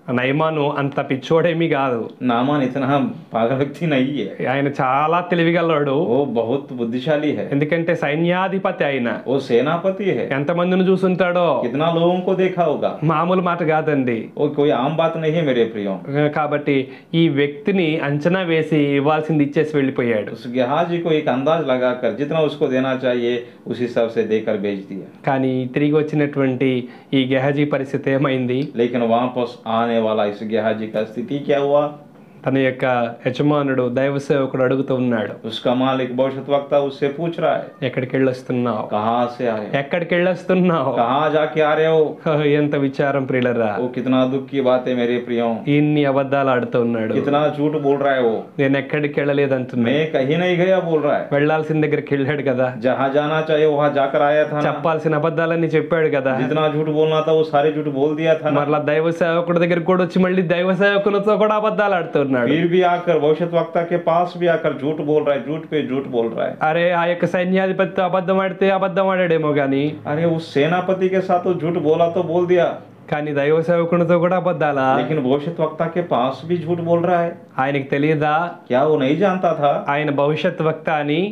నయమాను అంత పిచ్చోడేమీ కాదు, नामान इतना पागल व्यक्ति नहीं है, ఆయన చాలా తెలివిగలవాడు. वो बहुत बुद्धिशाली है, ఎందుకంటే సైన్యాధిపతి ఆయన. वो सेनापति है, ఎంతమందిని చూసుంటాడో, कितना लोगों को देखा होगा, మామూలు మాట కాదండి. वो कोई आम बात नहीं है मेरे प्रियो। కాబట్టి ఈ వ్యక్తిని అంచనా వేసి ఇవ్వాల్సింది ఇచ్చేసి వెళ్ళిపోయాడు. उस गेहाजी को एक अंदाज लगाकर जितना उसको देना चाहिए उस हिसाब से देकर भेज दिया, కానీ తిరిగి వచ్చినటువంటి ఈ గెహజీ పరిస్థితి ఏమైంది? लेकिन वापस आने वाला इस गेहाजी का स्थिति क्या हुआ? తన యొక్క యజమానుడు దైవ సేవకుడు అడుగుతూ ఉన్నాడు, उसका मालिक भविष्यद्वक्ता उससे पूछ रहा है, ఎక్కడికి వెళ్ళొస్తున్నావు, कहाँ से आ रहे हो, ఎక్కడికి వెళ్ళొస్తున్నావు? कहाँ जाके आ रहे हो? ఎంత విచారం ప్రియులరా. वो कितना दुख की बात है मेरे प्रियो, ఇన్ని అబద్ధాలు ఆడుతూ ఉన్నాడు. कितना झूठ बोल रहा है वो, నేను ఎక్కడికి వెళ్ళలేదంటున్నా. मैं कहीं नहीं गया बोल रहा है, వెళ్ళాల్సిన దగ్గరికి వెళ్ళాడు కదా, जहाँ जाना चाहिए वहाँ जाकर आया था ना, చెప్పాల్సిన అబద్ధాలన్నీ చెప్పాడు కదా. जितना झूठ बोलना था वो सारे झूठ बोल दिया था ना, మరలా దైవ సేవకుడి దగ్గరికి కూడా వచ్చి మళ్ళీ దైవ సేవకునితో కూడా అబద్ధాలు ఆడుతున్నాడు. फिर भी आकर भविष्यद्वक्ता के पास भी आकर झूठ बोल रहा है, झूठ पे झूठ बोल रहा है। అరే ఆ యొక్క సైన్యాధిపతితో అబద్ధం ఆడితే అబద్ధం ఆడాడేమో గాని, अरे उस सेनापति के साथ तो झूठ बोला तो बोल दिया, కానీ దైవ సేవకునితో కూడా అబద్ధాలా? लेकिन भविष्यद्वक्ता के पास भी झूठ बोल रहा है। ఆయనకి తెలియదా क्या वो नहीं जानता था? ఆయన భవిష్యత్ వక్త అని?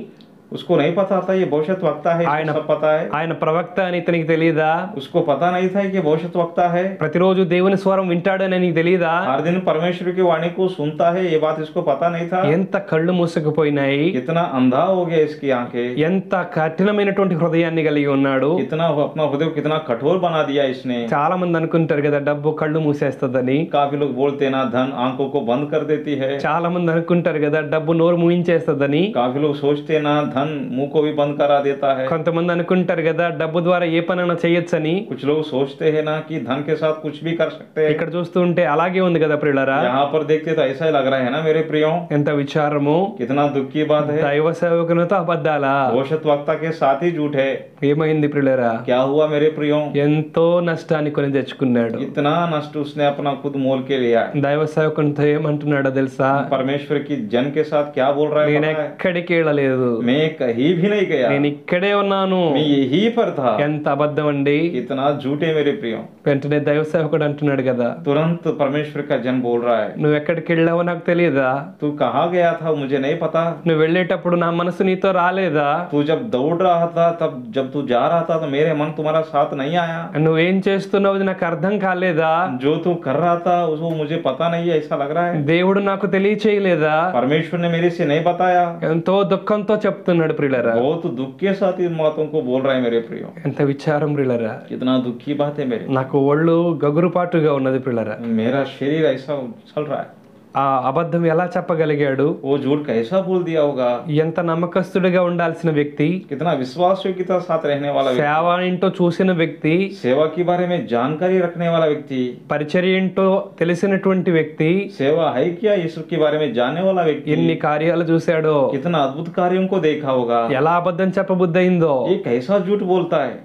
उसको नहीं पता था ये भविष्यद्वक्ता है, आयन- इसको सब पता है। ఆయన ప్రవక్త అని ఇతనికి తెలియదా? उसको पता नहीं था कि भविष्यद्वक्ता है, ప్రతిరోజు దేవుని స్వరం వింటాడని నీకు తెలియదా? हर दिन परमेश्वर की वाणी को सुनता है, ये बात इसको पता नहीं था। ఎంత కళ్ళు మూసుకుపోయినాయి, कितना अंधा हो गया इसकी आंखें, ఎంత కఠినమైనటువంటి హృదయాన్ని కలిగి ఉన్నాడు. कितना अपना हृदय को कितना कठोर बना दिया इसने। చాలా మంది అనుకుంటారు కదా డబ్బు కళ్ళు మూసేస్తుందని. काफी लोग बोलते हैं ना धन आंखों को बंद कर देती है, చాలా మంది అనుకుంటారు కదా డబ్బు నోరు మూయించేస్తుందని. काफी लोग सोचते हैं ना धन मुंह को भी बंद करा देता है। కొంతమంది అనుకుంటారు కదా డబ్బు ద్వారా ఏ పనైనా చేయొచ్చని. कुछ लोग सोचते हैं ना कि धन के साथ कुछ भी कर सकते हैं। ఇక్కడ చూస్తూ ఉంటే అలాగే ఉంది కదా ప్రియులారా. यहाँ पर देखते तो ऐसा ही लग रहा है ना मेरे प्रियो, ఎంత విచారము. कितना दुख की बात है। దైవ సేవకునితో అబద్ధాలా? भविष्यद्वक्ता के साथ ही झूठ है। ఏమైంది ప్రియులారా? क्या हुआ मेरे प्रियो? ఎంతో నష్టాన్ని కొని తెచ్చుకున్నాడు. इतना नष्ट उसने अपना खुद मोल के लिया है। దైవ సేవకునితో ఏమంటున్నాడో తెలుసా? परमेश्वर की जन के साथ क्या बोल रहा है నేను पता है? ఎక్కడికి వెళ్ళలేదు, मैं कहीं भी नहीं गया, నేను ఇక్కడే ఉన్నాను. मैं यहीं पर था। ఎంత అబద్ధం అండి. इतना झूठ है मेरे प्रियो। వెంటనే దైవ సేవకుడు అంటున్నాడు కదా, तुरंत परमेश्वर का जन बोल रहा है, నువ్వు ఎక్కడికి వెళ్ళావో నాకు తెలియదా? तू कहाँ गया था मुझे नहीं पता। నువ్వు వెళ్ళేటప్పుడు నా మనసు నీతో రాలేదా? तू जब दौड़ रहा था तब जब तू जा रहा था तो मेरे मन तुम्हारा साथ नहीं आया। నువ్వేం చేస్తున్నావు నాకు అర్థం కాలేదా? जो तू कर रहा था उसको मुझे पता नहीं है, ऐसा लग रहा है। దేవుడు నాకు తెలియచేయలేదా? परमेश्वर ने मेरे से नहीं बताया। ఎంతో దుఃఖంతో చెప్తున్నాడు ప్రియులరా. बहुत दुख के साथ इन बातों को बोल रहा है मेरे प्रियो। ఎంత విచారం ప్రియులరా. कितना दुख की बात है मेरे। నాకు ఒళ్ళు గగురుపాటుగా ఉన్నది ప్రియులరా. मेरा शरीर ऐसा चल रहा है। ఆ అబద్ధం ఎలా చెప్పగలిగాడు? वो झूठ कैसा बोल दिया होगा। ఎంత నమ్మకస్తుడిగా ఉండాల్సిన వ్యక్తి, कितना विश्वासयोग्यता साथ रहने वाला व्यक्ति, సేవ ఏంటో చూసిన వ్యక్తి, सेवा के बारे में जानकारी रखने वाला व्यक्ति, పరిచర్య ఏంటో తెలిసినటువంటి వ్యక్తి, सेवा है क्या यीशु के बारे में जानने वाला व्यक्ति, ఎన్ని కార్యాలు చూశాడో, कितना अद्भुत कार्यों को देखा होगा। ఎలా అబద్ధం చెప్పబుద్దయిందో. ये कैसा झूठ बोलता है।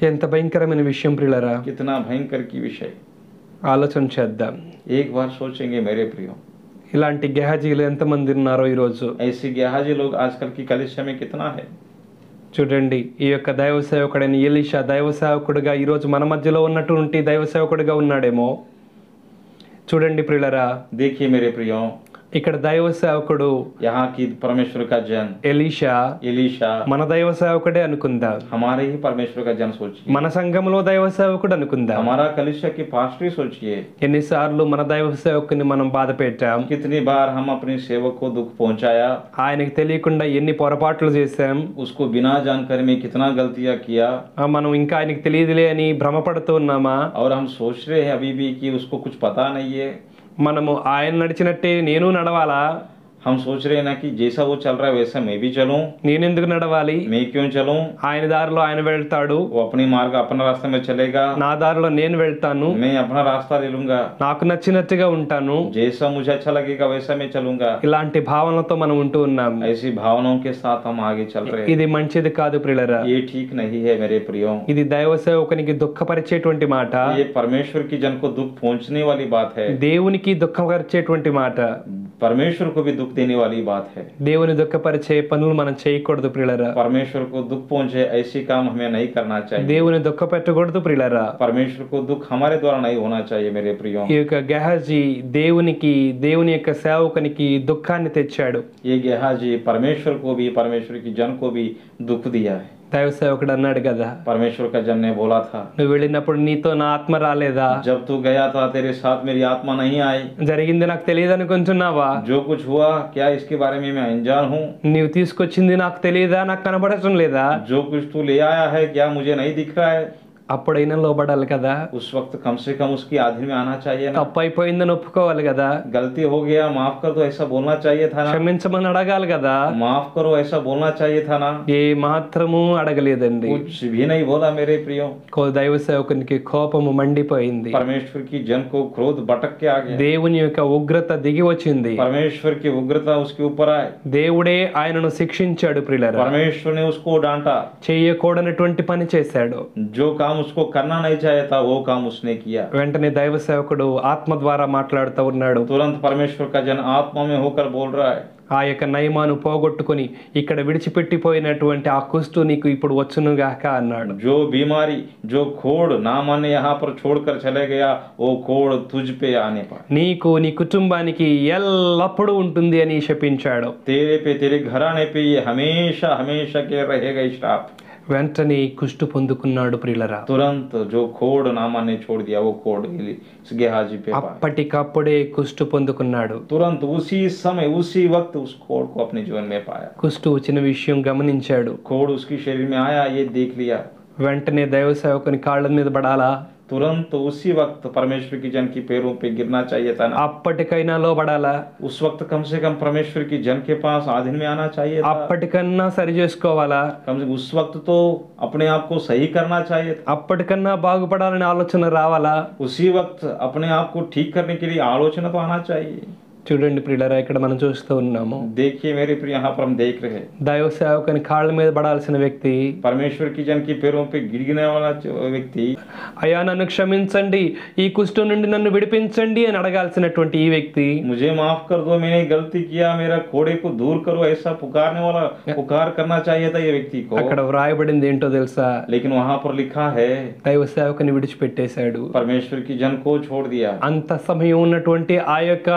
ఎంత భయంకరమైన విషయం ప్రియులరా. कितना भयंकर की विषय। ఆలోచన చేద్దాం. एक बार सोचेंगे मेरे प्रियो, ఇలాంటి గెహజీలు ఎంతమంది ఉన్నారో ఈరోజు. ऐसे गेहाजी लोग आजकल की कलिसिया में कितना है। చూడండి ఈ యొక్క దైవ సేవకుడైన ఎలీషా దైవ సేవకుడిగా ఈరోజు మన మధ్యలో ఉన్నటువంటి దైవ సేవకుడిగా ఉన్నాడేమో. చూడండి ప్రియులరా, देखिए मेरे प्रियो, ఇక్కడ దైవ సేవకుడు यहाँ की परमेश्वर का जन ఎలీషా एलीशा మన దైవ సేవకుడే అనుకుందాం. हमारे ही परमेश्वर का जन सोचिए, మన సంఘంలో దైవ సేవకుడు అనుకుందాం. हमारा कलिसिया की पास्टरी सोचिए। ఎన్నిసార్లు మన దైవ సేవకుని మనం బాధ పెట్టాం, कितनी बार हम अपने सेवक को दुख पहुंचाया, ఆయనకి తెలియకుండా ఎన్ని పొరపాట్లు చేశాం, उसको बिना जानकारी में कितना गलतियां किया, మనం ఇంకా ఆయనకి తెలియదులే అని భ్రమపడుతూ ఉన్నామా? और हम सोच रहे हैं अभी भी कि उसको कुछ पता नहीं है। మనము ఆయన నడిచినట్టే నేను నడవాలా? हम सोच रहे हैं ना कि जैसा वो चल रहा है वैसा मैं भी चलूं। నేనెందుకు నడవాలి? मैं क्यों चलूं? ఆయన దారిలో ఆయన వెళ్తాడు, वो अपनी मार्ग अपना रास्ते में चलेगा, నా దారిలో నేను వెళ్తాను, मैं अपना रास्ता ले लूंगा, నాకు నచ్చినట్టుగా ఉంటాను. जैसा मुझे अच्छा लगेगा वैसा मैं चलूंगा। ఇలాంటి భావనలతో మనం ఉంటూ ఉన్నాం. ऐसी भावनाओं के साथ हम आगे चल रहे हैं। ఇది మంచిది కాదు ప్రియులరా. ये ठीक नहीं है मेरे प्रियो। ఇది దైవ సేవకునికి దుఃఖపరిచేటువంటి మాట, ये परमेश्वर की जन को दुख पहुंचने वाली बात है। దేవునికి దుఃఖపరిచేటువంటి మాట. परमेश्वर को भी दुख देने वाली बात है। దేవుని దుఃఖపరిచే పనులు మనం చేయకూడదు ప్రియులరా. परमेश्वर को दुख पहुंचे ऐसी काम हमें नहीं करना चाहिए। దేవుని దుఃఖపెట్టకూడదు ప్రియులరా. परमेश्वर को दुख हमारे द्वारा नहीं होना चाहिए मेरे प्रियो। ఈ యొక్క గెహాజీ దేవుని యొక్క సేవకునికి దుఃఖాన్ని తెచ్చాడు. ये गेहाजी परमेश्वर को भी, परमेश्वर की जन को भी दुख दिया है। దైవ సేవకుడు అన్నాడు కదా, परमेश्वर का जन ने बोला था, నువ్వు వెళ్ళినప్పుడు నీతో నా ఆత్మ రాలేదా? जब तू गया था तेरे साथ मेरी आत्मा नहीं आई। జరిగింది నాకు తెలియదు అనుకుంటున్నావా? जो कुछ हुआ क्या इसके बारे में मैं अनजान हूँ? నీవు తీసుకొచ్చింది నాకు తెలియదా? నాకు కనబడటం లేదా? जो कुछ तू ले आया है क्या मुझे नहीं दिख रहा है? అప్పుడైనా లోబడాలి కదా. उस वक्त कम से कम उसकी आधीन में आना चाहिए ना। తప్పు అయిపోయిందని ఒప్పుకోవాలి కదా. गलती हो गया माफ कर दो ऐसा बोलना चाहिए था ना। క్షమించమని అడగాలి కదా. माफ करो ऐसा बोलना चाहिए था ना। ఏ మాత్రము అడగలేదండి. कुछ भी नहीं बोला मेरे प्रियो। దైవ సేవకునికి కోపము మండిపోయింది. परमेश्वर की जन को क्रोध भटक के आ गया। దేవుని యొక్క ఉగ్రత దిగి వచ్చింది. परमेश्वर की उग्रता उसके ऊपर आए। దేవుడే ఆయనను శిక్షించాడు ప్రియులారా. परमेश्वर ने उसको डांटा। చేయకూడనటువంటి పని చేశాడు. जो काम उसको करना नहीं चाहिए था वो काम उसने किया। వెంటనే దైవ సేవకుడు ఆత్మ ద్వారా మాట్లాడుతూ ఉన్నాడు. तुरंत परमेश्वर का जन आत्मा में होकर बोल रहा है, ఆ యొక్క నయమాను పోగొట్టుకుని ఇక్కడ విడిచిపెట్టిపోయినటువంటి ఆ కుష్టు నీకు ఇప్పుడు వచ్చునుగాక అన్నాడు. जो बीमारी, जो खोड़ ना माने यहाँ पर छोड़कर चले गया वो खोड़ तुझ पे आने पर నీకు నీ కుటుంబానికి ఎల్లప్పుడూ ఉంటుంది అని శపించాడు. तेरे पे, तेरे घराने पे ये हमेशा हमेशा के रहेगा श्राप। వెంటనే కుష్టు పొందుకున్నాడు ప్రియులరా. तुरंत जो खोड़ नामा ने छोड़ दिया वो खोड़ गेहाजी पे पाया। అప్పటికప్పుడే కుష్టు పొందుకున్నాడు. तुरंत उसी समय उसी वक्त उस खोड़ को अपने जीवन में पाया। కుష్టు వచ్చిన విషయం గమనించాడు. खोड़ उसकी शरीर में आया ये देख लिया। వెంటనే దైవ సేవకుని కాళ్ళ మీద పడాలా? तुरंत उसी वक्त परमेश्वर की जन की पैरों पे गिरना चाहिए था ना। అప్పటికైనా లోబడాలా? उस वक्त कम से कम परमेश्वर की जन के पास आधीन में आना चाहिए था। అప్పటికన్నా సరి చేసుకోవాలా? कम से कम उस वक्त तो अपने आप को सही करना चाहिए था। అప్పటికన్నా బాగుపడాలని ఆలోచన రావాలా? उसी वक्त अपने आप को ठीक करने के लिए आलोचना तो आना चाहिए। చూడండి ప్రియులారా, ఇక్కడ మనం చూస్తూ ఉన్నాము. देखिए मेरे प्रिय, यहाँ पर हम देख रहे हैं దైవ సేవకుని కాళ్ళ మీద పడాల్సిన వ్యక్తి, परमेश्वर की जन की पैरों पे गिरने वाला व्यक्ति, అయ్యా నన్ను క్షమించండి, ఈ కుష్టు నుండి నన్ను విడిపించండి అని అడగాల్సినటువంటి ఈ వ్యక్తి, मुझे माफ कर दो मैंने गलती किया मेरा खोड़े को दूर करो ऐसा पुकारने वाला पुकार करना चाहिए था ये व्यक्ति को। అక్కడ వ్రాయబడింది ఏంటో తెలుసా? लेकिन वहां पर लिखा है దైవ సేవకుని విడిచిపెట్టేశాడు. परमेश्वर की जन को छोड़ दिया। అంత సమయం ఉన్నటువంటి ఆ యొక్క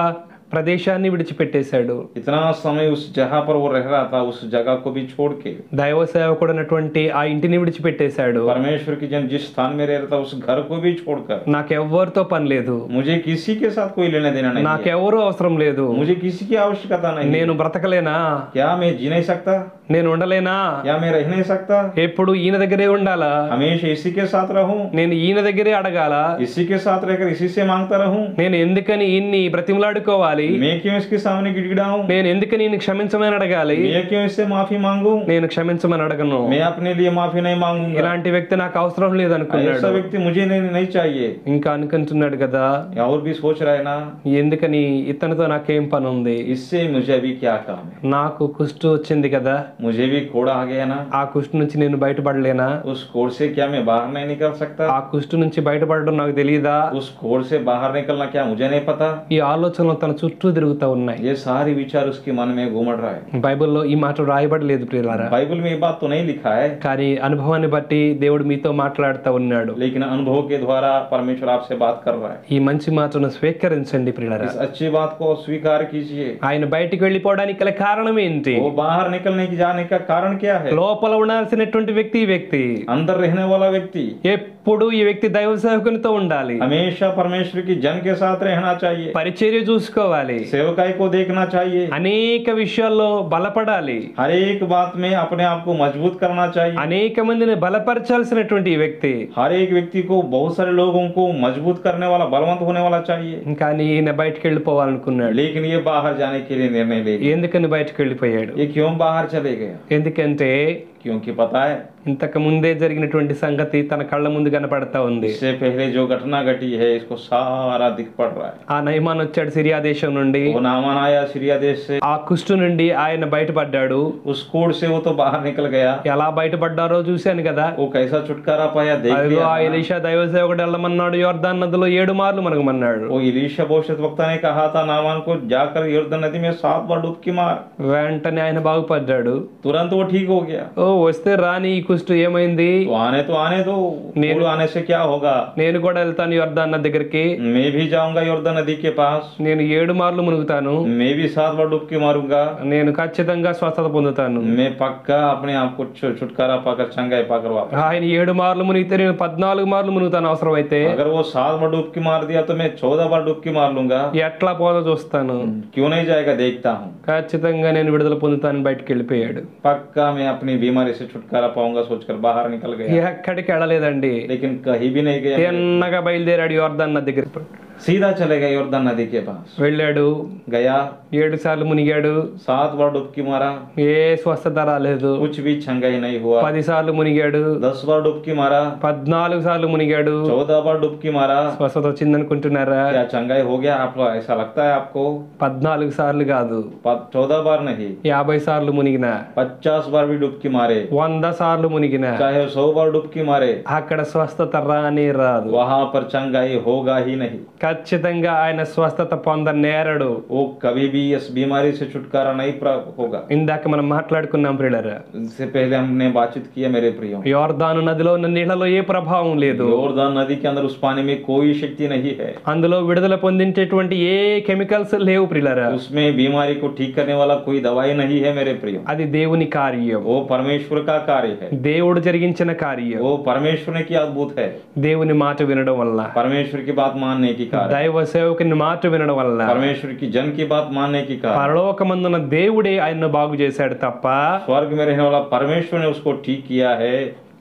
ప్రదేశాన్ని విడిచిపెట్టేశాడు. इतना समय उस जगह पर वो रह रहा था उस जगह को भी छोड़ के దైవ సేవకుడు అన్నటువంటి ఆ ఇంటిని విడిచిపెట్టేశాడు. परमेश्वर की जन जिस स्थान में रह रहा था उस घर को भी छोड़कर నాకెవ్వరితో పని లేదు, मुझे किसी के साथ कोई लेना देना नहीं है, నాకెవరూ అవసరం లేదు, मुझे किसी की आवश्यकता नहीं है। నేను బ్రతకలేనా? क्या मैं जी नहीं सकता? నేను ఉండలేనా? क्या मैं रह नहीं सकता? ఎప్పుడు ఈయన దగ్గరే ఉండాలా? हमेशा इसी के साथ रहूं? నేను ఈయన దగ్గరే అడగాలా? इसी के साथ रहकर इसी से मांगता रहूं? నేను ఎందుకని ఈయన్ని బ్రతిమలాడుకోవాలి? मैं क्यों इसके सामने गिड़गिड़ाऊं? నేను ఎందుకని ఈయన క్షమించమని అడగాలి? मैं क्यों इससे माफी मांगूं? నేను క్షమించమని అడగను. मैं अपने लिए माफी नहीं मांगूंगा। ఇలాంటి వ్యక్తి నాకు అవసరం లేదు ऐसा అనుకున్నాడు. व्यक्ति मुझे नहीं चाहिए। ఇంకా అనుకుంటున్నాడు కదా, और भी सोच रहा है ना, ఎందుకని ఇతనితో నాకేం పని ఉంది? इससे मुझे अभी क्या काम है? నాకు కుష్టు వచ్చింది కదా, मुझे भी कोड़ आ गया ना, ఆ కుష్టు నుంచి నేను బయటపడలేనా? उस कोड़ से क्या मैं बाहर नहीं निकल सकता? ఆ కుష్టు నుంచి బయటపడడం నాకు తెలియదా? उस कोड़ से बाहर निकलना क्या मुझे नहीं पता? ఈ ఆలోచనలు తన చుట్టూ తిరుగుతూ ఉన్నాయి. ये सारे विचार उसके मन में घूमड़ रहा है। బైబిల్లో ఈ మాట రాయబడలేదు ప్రియులారా, बाइबल में ये बात तो नहीं लिखा है, కానీ అనుభవాన్ని బట్టి దేవుడు మీతో మాట్లాడుతూ ఉన్నాడు. लेकिन अनुभव के द्वारा परमेश्वर आपसे बात कर रहा है। ఈ మంచి మాటను స్వీకరించండి ప్రియులారా. इस अच्छी बात को स्वीकार कीजिए। ఆయన బయటికి వెళ్ళిపోవడానికి గల కారణం ఏంటి? वो बाहर निकलने की जाने का कारण क्या है? లోపల ఉండాల్సినటువంటి వ్యక్తి ఈ వ్యక్తి. अंदर रहने वाला व्यक्ति ఎప్పుడు ఈ వ్యక్తి దైవ సేవకునితో ఉండాలి. हमेशा परमेश्वर की जन के साथ रहना चाहिए। పరిచర్య చూసుకోవాలి. सेवकाई को देखना चाहिए। అనేక విషయాల్లో బలపడాలి. हर एक बात में अपने आप को मजबूत करना चाहिए। అనేక మందిని బలపరచాల్సినటువంటి ఈ వ్యక్తి. हर एक व्यक्ति को बहुत सारे लोगों को मजबूत करने वाला, बलवंत होने वाला चाहिए। కానీ ఈయన బయటికి వెళ్ళిపోవాలనుకున్నాడు. लेकिन ये बाहर जाने के लिए निर्णय ले लिया। ఎందుకని బయటికి వెళ్ళిపోయాడు? ये क्यों बाहर चले गया? ఎందుకంటే क्योंकि पता है ఇంతకు ముందే జరిగినటువంటి సంగతి తన కళ్ళ ముందు కనపడతా ఉంది. इससे पहले जो घटना घटी है इसको सारा दिख पड़ रहा है। ఆ నయమాన్ వచ్చాడు సిరియా దేశం నుండి. वो नामान आया सीरिया देश से, ఆ కుష్టు నుండి ఆయన బయటపడ్డాడు. उस कोड़ से वो तो बाहर निकल गया। ఎలా బయటపడ్డారో చూశాను కదా. वो कैसा छुटकारा पाया देख అదిగో लिया ఆ ఎలీషా దైవ సేవకుడు వెళ్ళమన్నాడు, యోర్దాన్ నదిలో 7 మార్లు మనగమన్నాడు. वो इलीशा भविष्यद्वक्ता ने कहा था नामान को जाकर यरदन नदी में 7 बार डुबकी मार। వెంటనే ఆయన బాగుపడ్డాడు. तुरंत वो ठीक हो गया। ఓ వస్తే రాని ఈ కుష్టు ఏమైంది, तो आने दो, कोड़ आने से क्या होगा, నేను కూడా వెళ్తాను యోర్దాన్ నది దగ్గరికి, मैं भी जाऊंगा यरदन नदी के पास, నేను 7 మార్లు మునుగుతాను, मैं भी 7 बार डुबकी मारूंगा, నేను ఖచ్చితంగా స్వస్థత పొందుతాను. मैं पक्का अपने आप को छुटकारा पाकर चंगाई पाकर वापस। ఆయన 7 మార్లు మునిగితే నేను 14 మార్లు మునుగుతాను అవసరమైతే. अगर वो 7 बार डुबकी मार दिया तो मैं 14 बार डुबकी मार लूंगा। ఎట్లా పోదో చూస్తాను, क्यों नहीं जाएगा देखता हूँ। ఖచ్చితంగా నేను విడుదల పొందుతాను బయటికి వెళ్ళిపోయాడు. पक्का मैं अपनी बीमारी से छुटकारा पाऊंगा सोचकर बाहर निकल गया, ఎక్కడికి వెళ్ళలేదండి. लेकिन कहीं भी नहीं गया, తిన్నగా బయలుదేరాడు యోర్దాన్ నది దగ్గర. सीधा चले गए यरदन नदी के पास। వెళ్ళాడు, गया 7 సార్లు మునిగాడు, 7 बार डुबकी मारा, ఏ స్వస్థత రాలేదు. कुछ भी छंगाई नहीं हुआ। 10 సార్లు మునిగాడు, 10 बार डुबकी मारा, 14 సార్లు మునిగాడు, 14 बार डुबकी मारा। స్వస్థత వచ్చిందనుకుంటున్నారా? क्या चंगाई हो गया आपको, ऐसा लगता है आपको? 14 సార్లు కాదు, 14 बार नहीं, 50 సార్లు మునిగినా, 50 बार भी डुबकी मारे, 100 సార్లు మునిగినా, चाहे 100 बार डुबकी मारे, అక్కడ స్వస్థత రానే రాదు. वहां पर चंगाई होगा ही नहीं। ఖచ్చితంగా ఆయన స్వస్థత పొందనేరడు. वो कभी भी इस बीमारी से छुटकारा नहीं प्राप्त होगा। ఇందాక మనం మాట్లాడుకున్నాం ప్రియులారా, इससे पहले हमने बातचीत किया मेरे प्रियो, యోర్దాను నదిలో ఉన్న నీళ్లలో ఏ ప్రభావం లేదు. योरदान नदी के अंदर उस पानी में कोई शक्ति नहीं है। అందులో విడుదల పొందించేటువంటి ఏ కెమికల్స్ లేవు ప్రియులారా. उसमें बीमारी को ठीक करने वाला कोई दवाई नहीं है मेरे प्रियो। అది దేవుని కార్యం, वो परमेश्वर का कार्य है, దేవుడు జరిగించిన కార్యం. वो परमेश्वर ने की अद्भुत है। దేవుని మాట వినడం వల్ల, परमेश्वर की बात मानने की कारण, దైవ సేవకుని మాట వినడం వల్ల, परमेश्वर की जन की बात मानने की कारण, పరలోకమందున దేవుడే ఆయన్ను బాగు చేశాడు తప్ప, स्वर्ग में रहने वाला परमेश्वर ने उसको ठीक किया है,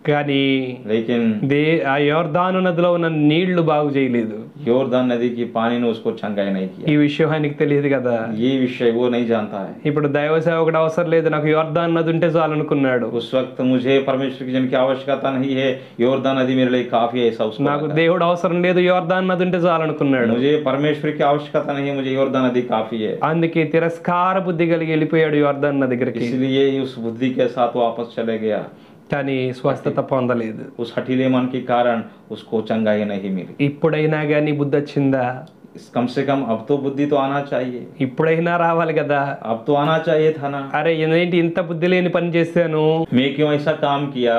కానీ लेकिन ఆ యోర్దాను నదిలో ఉన్న నీళ్లు బాగు చేయలేదు. योरदान नदी की पानी ने उसको चंगाई नहीं ఈ किया। విషయం ఆయనకి తెలియదు కదా. ये विषय वो नहीं जानता है। ఇప్పుడు దైవ సేవకుడు అవసరం లేదు, నాకు యోర్దాన్ నది ఉంటే చాలు అనుకున్నాడు. उस वक्त मुझे परमेश्वर की जन की आवश्यकता नहीं है, योरदान नदी मेरे लिए काफी है, ऐसा उसको నాకు लगा। దేవుడు అవసరం లేదు, యోర్దాన్ నది ఉంటే చాలు అనుకున్నాడు. मुझे परमेश्वर की आवश्यकता नहीं है, मुझे योरदान नदी काफी है। అందుకే తిరస్కార బుద్ధి కలిగి వెళ్ళిపోయాడు యోర్దాన్ నది దగ్గరికి. इसलिए उस बुद्धि के साथ वापस चले गया, కానీ స్వస్థత పొందలేదు. उस हठीले मन के कारण उसको चंगाई नहीं मिली। ఇప్పుడైనా గానీ బుద్ధి వచ్చిందా? कम से कम अब तो बुद्धि तो आना चाहिए, ఇప్పుడైనా రావాలి కదా. अब तो आना चाहिए था ना। అరే ఏంటి ఇంత బుద్ధి లేని పని చేశాను, मैं क्यों ऐसा काम किया,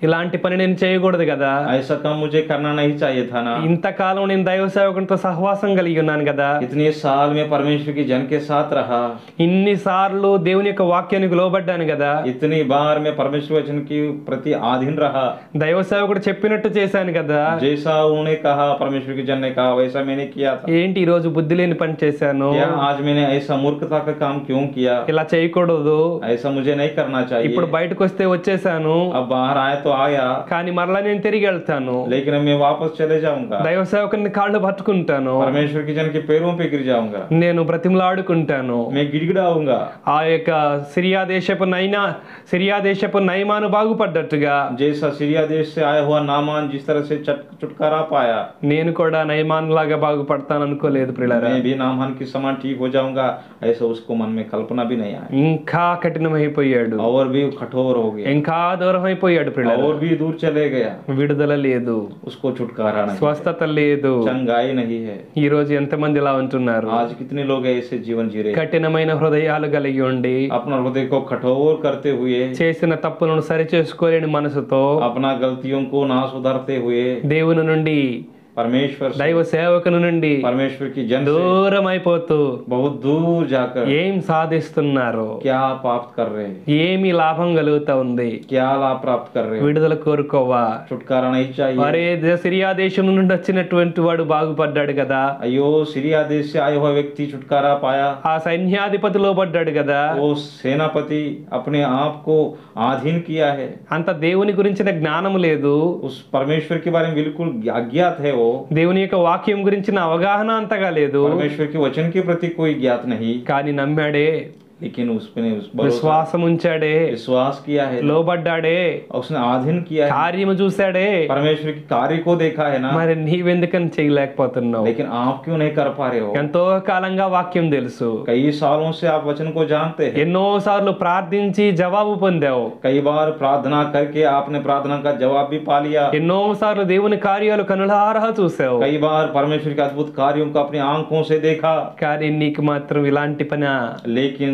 ఇలాంటి పని నేను చేయకూడదు కదా. ऐसा काम मुझे करना नहीं चाहिए था ना। ఇంతకాలం నేను దైవ సేవకునితో సహవాసం కలిగి ఉన్నాను కదా. इतने साल में परमेश्वर की जन के साथ रहा, ఇన్ని సార్లు దేవుని యొక్క వాక్యానికి లోబడ్డాను కదా. इतनी बार मैं परमेश्वर वचन के प्रति अधीन रहा, దైవ సేవకుడు చెప్పినట్టు చేశాను కదా. जैसा उन्होंने कहा, परमेश्वर की जन ने कहा, वैसा मैंने किया था। ఏంటి ఈ రోజు బుద్ధి లేని పని చేశాను, क्या आज मैंने ऐसा मूर्खता का काम क्यों किया, ఇలా చేయకూడదు. ऐसा मुझे नहीं करना चाहिए। ఇప్పుడు బయటకు వస్తే వచ్చేసాను, अब बाहर आए तो आया, కానీ మరలా నేను తిరిగి వెళ్తాను. लेकिन मैं वापस चले जाऊंगा, దైవ సేవకుని కాళ్ళు పట్టుకుంటాను, परमेश्वर की जन के पैरों पे गिर जाऊंगा, నేను బ్రతిమలాడుకుంటాను. मैं गिड़गिड़ाऊंगा। ఆ యొక్క సిరియా దేశపు నయమాను బాగుపడ్డట్టుగా जैसा सीरिया देश से आया हुआ नामान जिस तरह से छुटकारा पाया, నేను కూడా నయమాన్ లాగా బాగుపడతాను అనుకోలేదు ప్రియులారా. मैं भी नामान के समान ठीक हो जाऊंगा, ऐसा उसको मन में कल्पना भी नहीं आई। ఇంకా కఠినమైపోయాడు, और भी कठोर हो गया, ఇంకా దూరం అయిపోయాడు ప్రియులారా. और भी दूर चले गया, విడుదల లేదు, उसको छुटकारा नहीं, స్వస్థత లేదు. चंगाई नहीं है। ఈ రోజు ఎంతమంది ఇలా ఉంటున్నారు? आज कितने लोग ऐसे जीवन जी रहे, కఠినమైన హృదయాలు కలిగి ఉండి अपना हृदय को कठोर करते हुए, చేసిన తప్పులను సరి చేసుకోలేని మనసుతో अपना गलतियों को ना सुधारते हुए, దేవుని నుండి परमेश्वर से, దైవ సేవకుని నుండి परमेश्वर की जन से దూరం అయిపోతూ बहुत दूर जाकर ఏం సాధిస్తున్నారు, क्या प्राप्त कर रहे हैं, ఏమి లాభం కలుగుతా ఉంది? क्या लाभ प्राप्त कर रहे हैं। విడుదల కోరుకోవా? छुटकारा नहीं चाहिए। అరే సిరియా దేశం నుండి వచ్చినటువంటి వాడు బాగుపడ్డాడు కదా, अयो सीरिया देश से आया हुआ व्यक्ति छुटकारा पाया, ఆ సైన్యాధిపతిలో పడ్డాడు కదా, वो सेनापति अपने आप को अधीन किया है, అంత దేవుని గురించిన జ్ఞానం లేదు, उस परमेश्वर के बारे में बिल्कुल अज्ञात है, वो దేవుని యొక్క వాక్యం గురించిన అవగాహన అంతగా లేదు, परमेश्वर के वचन के प्रति कोई ज्ञात नहीं, కానీ నమ్మాడే. लेकिन उसने उस भरोसा విశ్వాసం ఉంచాడే, विश्वास किया है, లోబడ్డాడే, उसने आधीन किया है, కార్యము చూశాడే, परमेश्वर की कार्य को देखा है ना। మరి నీవెందుకని చేయలేకపోతున్నావు? लेकिन आप क्यों नहीं कर पा रहे हो? ఎంతో కాలంగా వాక్యం తెలుసు, कई सालों से आप वचन को जानते हैं, ఎన్నో సార్లు ప్రార్థించి జవాబు పొందావు, कई बार प्रार्थना करके आपने प्रार्थना का जवाब भी पा लिया, ఎన్నో సార్లు దేవుని కార్యాలు కనులారా చూసావు, कई बार परमेश्वर के अद्भुत कार्यों को अपनी आंखों से देखा, కానీ నీకు మాత్రం ఇలాంటి పని. लेकिन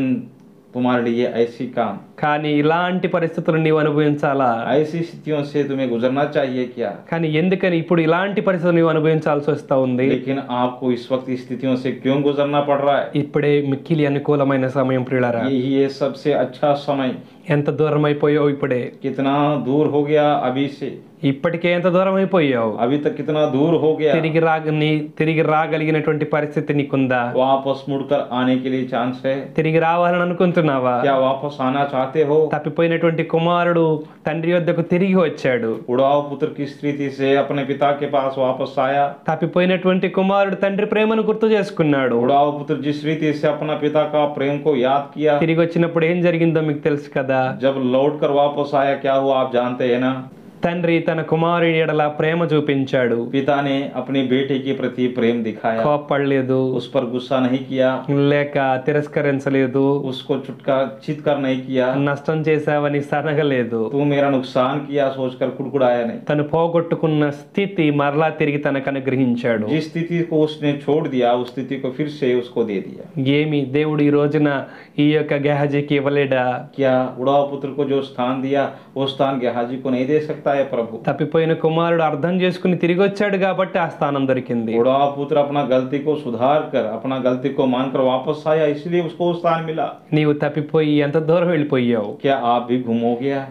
तुम्हारे लिए ऐसी काम, కానీ ఇలాంటి పరిస్థితులు నీవు అనుభవించాలా? ऐसी स्थितियों से तुम्हें गुजरना चाहिए क्या? కానీ ఎందుకని ఇప్పుడు ఇలాంటి పరిస్థితులు నీవు అనుభవించాల్సి వస్తా ఉంది? लेकिन आपको इस वक्त इस स्थितियों से क्यों गुजरना पड़ रहा है? ఇప్పుడే మిక్కిలి అనుకూలమైన సమయం ప్రియులారా. यही है सबसे अच्छा समय। ఎంత దూరం అయిపోయావు ఇప్పుడే, कितना दूर हो गया अभी से, ఇప్పటికే ఎంత దూరం అయిపోయావు. अभी तक कितना दूर हो गया। తిరిగి రాగలిగినటువంటి పరిస్థితి నీకుందా? वापस मुड़कर आने के लिए चांस है? తిరిగి రావాలని అనుకుంటున్నావా? क्या वापस आना चाहते हो? తప్పిపోయినటువంటి కుమారుడు తండ్రి వద్దకు తిరిగి వచ్చాడు. उड़ाव पुत्र की स्थिति से अपने पिता के पास वापस आया। తప్పిపోయినటువంటి కుమారుడు తండ్రి ప్రేమను గుర్తు చేసుకున్నాడు. उड़ाव पुत्र जिस रीति से अपना पिता का प्रेम को याद किया। తిరిగి వచ్చినప్పుడు ఏం జరిగిందో మీకు తెలుసు కదా. जब लौट कर वापस आया क्या हुआ आप जानते हैं ना। తండ్రి తన కుమారుని ఎడల ప్రేమ చూపించాడు. पिता ने अपने बेटे के प्रति प्रेम दिखाया, కోప్పడలేదు, उस पर गुस्सा नहीं किया, లేక తిరస్కరించలేదు, उसको चितकर नहीं किया, నష్టం చేశావని సనగలేదు. तू मेरा नुकसान किया सोचकर कुड़कुड़ाया नहीं। తను పోగొట్టుకున్న స్థితి మరలా తిరిగి తనకు అనుగ్రహించాడు. जिस स्थिति को उसने छोड़ दिया उस स्थिति को फिर से उसको दे दिया। ఏమి దేవుడు ఈ రోజున ఈ యొక్క గెహజీకి ఇవ్వలేడా? क्या उड़ाव पुत्र को जो स्थान दिया वो स्थान गेहाजी को नहीं दे सकता है प्रभु? తప్పిపోయిన కుమారుడు అర్థం చేసుకుని తిరిగి వచ్చాడు కాబట్టి ఆ స్థానం దొరికింది. उड़ाव पुत्र अपना गलती को सुधार कर अपना गलती को मानकर वापस आया इसलिए उसको वो स्थान मिला। నీవు తప్పిపోయి ఎంత దూరం వెళ్ళిపోయావు? क्या आप भी गुम हो गया?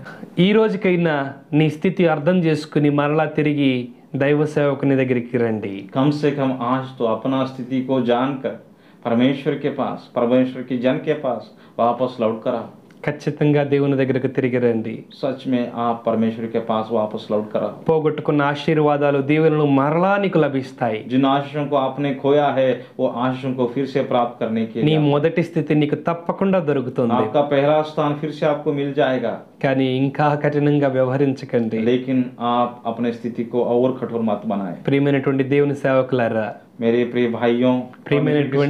ఈ రోజుకైనా నీ స్థితి అర్థం చేసుకుని మరలా తిరిగి దైవ సేవకుని దగ్గరికి రండి. कम से कम आज तो अपना स्थिति को जानकर परमेश्वर के पास, परमेश्वर के जन के पास वापस लौट कर आओ। ఖచ్చితంగా దేవుని దగ్గరకు తిరిగి రండి. सच में आप परमेश्वर के पास वापस लौट कर आओ। పోగొట్టుకున్న ఆశీర్వాదాలు దీవెనలు మరలా నీకు లభిస్తాయి. जिन आशीषों को आपने खोया है वो आशीषों को फिर से प्राप्त करने के నీ लिए మొదటి స్థితి నీకు తప్పకుండా దొరుకుతుంది. आपका पहला स्थान फिर से आपको मिल जाएगा। కానీ ఇంకా కఠినంగా వ్యవహరించకండి. लेकिन आप अपने स्थिति को और कठोर मत बनाएं। ప్రియమైనటువంటి దేవుని సేవకులారా, मेरे प्रिय भाइयों, प्रिय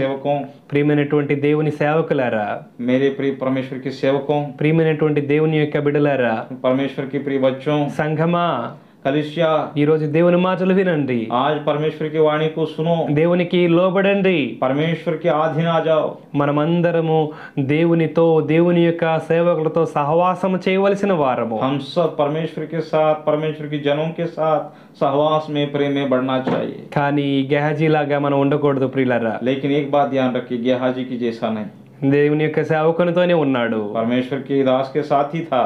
सेवकों, ప్రియమైనటువంటి దేవుని సేవకులారా, मेरे प्रिय परमेश्वर के सेवकों, ప్రియమైనటువంటి దేవుని యొక్క బిడ్డలారా, परमेश्वर के प्रिय बच्चों, సంఘమా, कलिसिया, ఈ రోజు దేవుని మాటలు వినండి. आज परमेश्वर की वाणी को सुनो, దేవునికి లోబడండి. परमेश्वर के अधीन आ जाओ। మనమందరము దేవునితో, దేవుని యొక్క సేవకులతో సహవాసం చేయవలసిన వారము. हम सब परमेश्वर के साथ, परमेश्वर के जनों के साथ सहवास में, प्रेम में बढ़ना चाहिए। కానీ గెహజీ లాగా మనం ఉండకూడదు ప్రియులారా. लेकिन एक बात ध्यान रखिए, गेहाजी की जैसा नहीं। దేవుని యొక్క సేవకునితోనే ఉన్నాడు. परमेश्वर के दास के साथ ही था।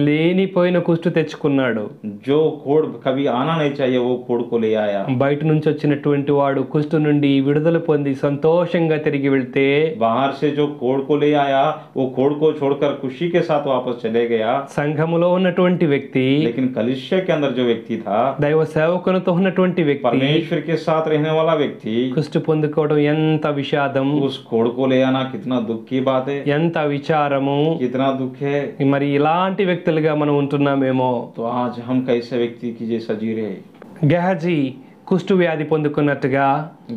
లేనిపోయిన కుష్టు తెచ్చుకున్నాడు. जो कोड़ कभी आना नहीं चाहिए वो कोड़ को ले आया। బయట నుంచి వచ్చినటువంటి వాడు కుష్టు నుండి విడుదల పొంది సంతోషంగా తిరిగి వెళ్తే, बाहर से जो कोड़ को ले आया वो कोड़ को छोड़कर खुशी के साथ वापस चले गया। సంఘములో ఉన్నటువంటి వ్యక్తి, लेकिन कलिसिया के अंदर जो व्यक्ति था, దైవ సేవకునితో ఉన్నటువంటి వ్యక్తి, परमेश्वर के साथ रहने वाला व्यक्ति, కుష్టు పొందుకోవడం ఎంత విషాదం, उस कोड़ को ले आना कितना दुख की बात है, ఎంత విచారము. कितना दुख है। మరి ఇలాంటి వ్యక్తులుగా మనం ఉంటున్నామేమో. तो आज हम कैसे व्यक्ति की जैसा जी रहे। గెహజీ కుష్టు వ్యాధి పొందుకున్నట్టుగా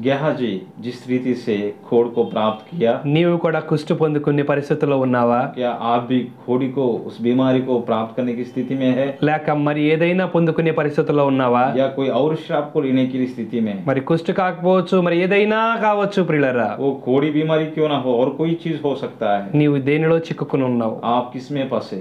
गेहाजी जिस रीति से खोड़ को प्राप्त किया, నీవు కూడా కుష్టు పొందుకునే పరిస్థితిలో ఉన్నావా? क्या आप भी खोड़ी को, उस बीमारी को प्राप्त करने की स्थिति में है, లేక మరి ఏదైనా పొందుకునే పరిస్థితిలో ఉన్నావా? या कोई और श्राप को लेने की स्थिति में? మరి కుష్టు కాకపోవచ్చు, మరి ఏదైనా కావచ్చు ప్రియులారా. वो खोड़ी बीमारी क्यों ना हो और कोई चीज हो सकता है। నీవు దేనిలో చిక్కుకుని ఉన్నావు? आप किसमें फंसे?